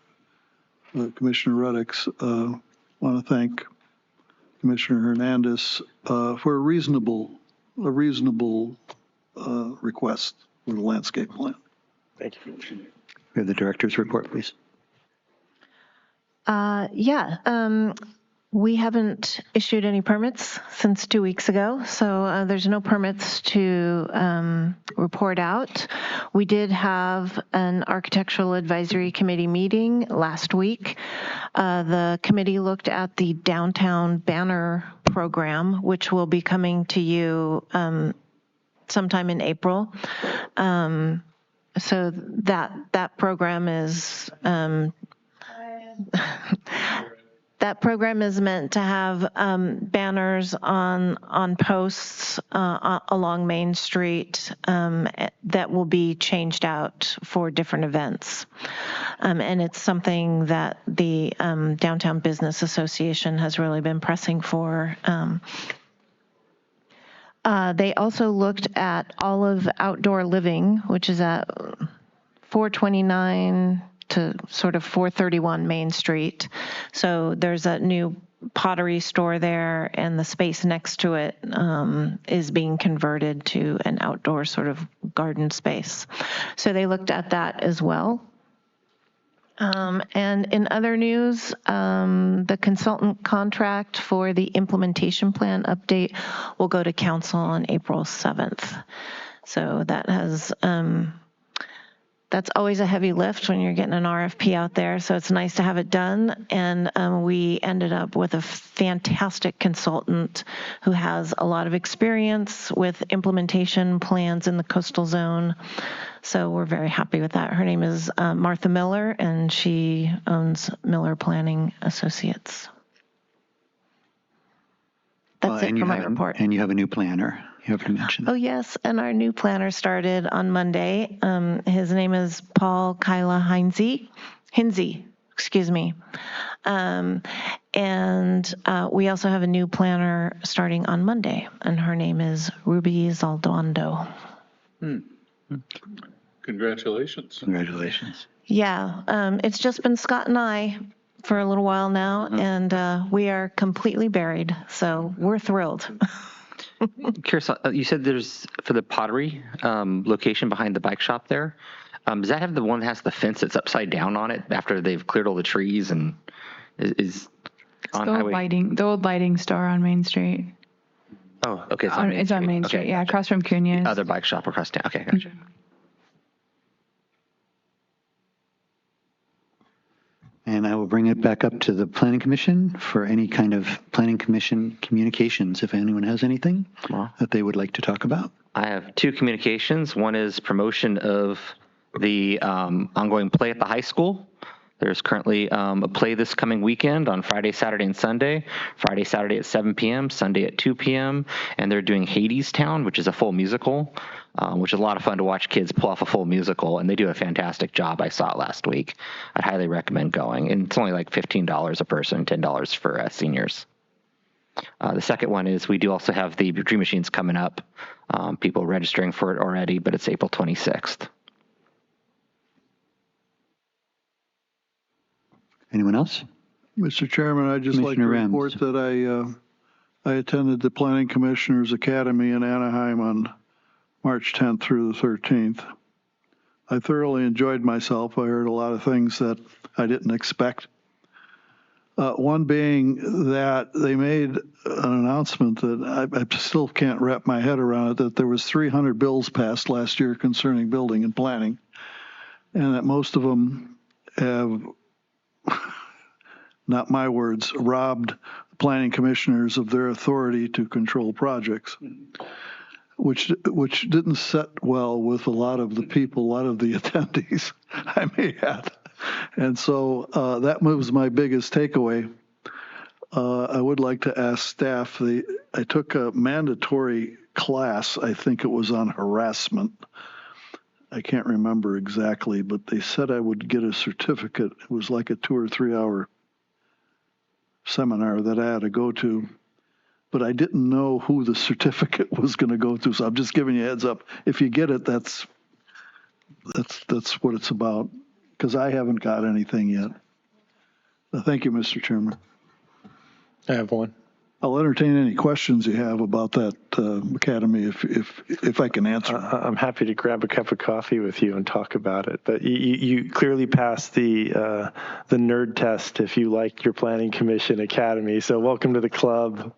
Commissioner Reddick's, want to thank Commissioner Hernandez for a reasonable request for the landscape plan. Thank you. We have the director's report, please. We haven't issued any permits since 2 weeks ago, so there's no permits to report out. We did have an Architectural Advisory Committee meeting last week. The committee looked at the downtown banner program, which will be coming to you sometime in April. So that program is that program is meant to have banners on posts along Main Street that will be changed out for different events. And it's something that the Downtown Business Association has really been pressing for. They also looked at Olive Outdoor Living, which is at 429 to sort of 431 Main Street. So there's a new pottery store there, and the space next to it is being converted to an outdoor sort of garden space. So they looked at that as well. And in other news, the consultant contract for the implementation plan update will go to council on April 7th. So that has, that's always a heavy lift when you're getting an RFP out there. So it's nice to have it done. And we ended up with a fantastic consultant who has a lot of experience with implementation plans in the coastal zone. So we're very happy with that. Her name is Martha Miller, and she owns Miller Planning Associates. That's it for my report. And you have a new planner. You have to mention that. Oh, yes. And our new planner started on Monday. His name is Paul Kyla Hinsey, excuse me. And we also have a new planner starting on Monday, and her name is Ruby Zaldondo. Congratulations. Congratulations. Yeah, it's just been Scott and I for a little while now, and we are completely buried. So we're thrilled. Curious, you said there's for the pottery location behind the bike shop there. Does that have the one that has the fence that's upside down on it after they've cleared all the trees and is on highway? The old lighting store on Main Street. Oh, okay. It's on Main Street. Okay, Yeah, gotcha. across from Cunha's. Other bike shop across town. Okay, gotcha. And I will bring it back up to the Planning Commission for any kind of Planning Commission communications, if anyone has anything that they would like to talk about. I have two communications. One is promotion of the ongoing play at the high school. There's currently a play this coming weekend on Friday, Saturday, and Sunday. Friday, Saturday at 7 p.m., Sunday at 2 p.m. And they're doing Hadestown, which is a full musical, which is a lot of fun to watch kids pull off a full musical. And they do a fantastic job. I saw it last week. I'd highly recommend going. And it's only like $15 a person, $10 for seniors. The second one is we do also have the Dream Machines coming up. People registering for it already, but it's April 26th. Anyone else? Mr. Chairman, I'd just like to Commissioner report that I attended the Planning Commissioners Academy in Anaheim on March 10th through the 13th. I thoroughly enjoyed myself. I heard a lot of things that I didn't expect. One being that they made an announcement that I still can't wrap my head around it, that there was 300 bills passed last year concerning building and planning, and that most of them have, not my words, robbed planning commissioners of their authority to control projects, which didn't set well with a lot of the people, a lot of the attendees I may add. And so that was my biggest takeaway. I would like to ask staff, I took a mandatory class, I think it was on harassment. I can't remember exactly, but they said I would get a certificate. It was like a 2 or 3 hour seminar that I had to go to, but I didn't know who the certificate was going to go to. So I'm just giving you a heads up. If you get it, that's what it's about, because I haven't got anything yet. Thank you, Mr. Chairman. I have one. I'll entertain any questions you have about that academy if I can answer. I'm happy to grab a cup of coffee with you and talk about it. But you clearly passed the nerd test if you like your Planning Commission Academy. So welcome to the club.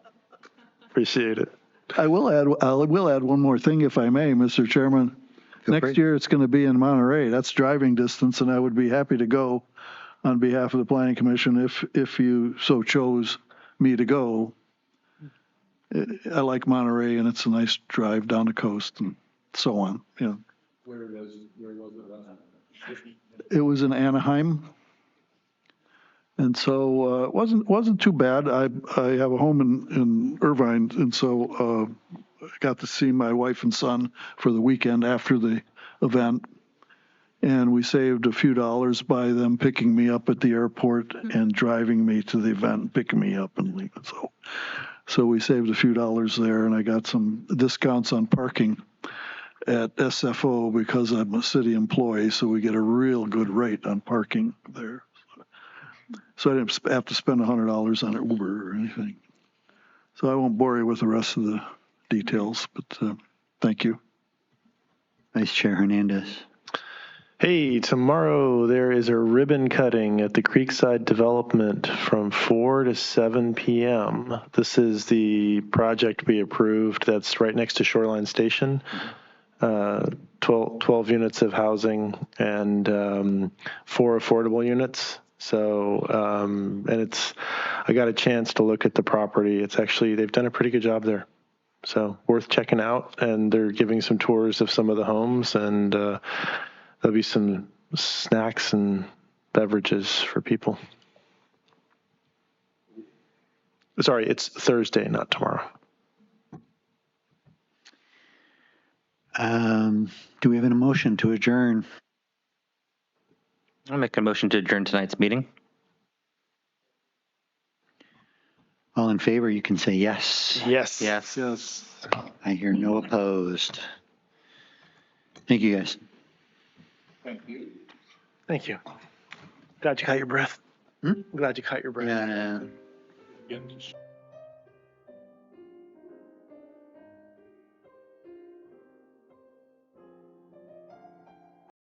Appreciate it. I will add one more thing, if I may, Mr. Chairman. Next year it's going to be in Monterey. That's driving distance, and I would be happy to go on behalf of the Planning Commission if you so chose me to go. I like Monterey, and it's a nice drive down the coast and so on. Yeah. Where was it? It was in Anaheim, and so it wasn't too bad. I have a home in Irvine, and so I got to see my wife and son for the weekend after the event, and we saved a few dollars by them picking me up at the airport and driving me to the event, picking me up and leaving. So we saved a few dollars there, and I got some discounts on parking at SFO because I'm a city employee, so we get a real good rate on parking there. So I didn't have to spend $100 on Uber or anything. So I won't bore you with the rest of the details, but thank you. Vice Chair Hernandez. Hey, tomorrow there is a ribbon cutting at the Creekside Development from 4 to 7 p.m. This is the project we approved that's right next to Shoreline Station. 12 units of housing and 4 affordable units. So, and I got a chance to look at the property. It's actually, they've done a pretty good job there. So worth checking out, and they're giving some tours of some of the homes, and there'll be some snacks and beverages for people. Sorry, it's Thursday, not tomorrow. Do we have a motion to adjourn? I'll make a motion to adjourn tonight's meeting. All in favor, you can say yes. Yes. Yes. Yes. I hear no opposed. Thank you, guys. Thank you. Glad you got your breath. I'm glad you caught your breath. Yeah.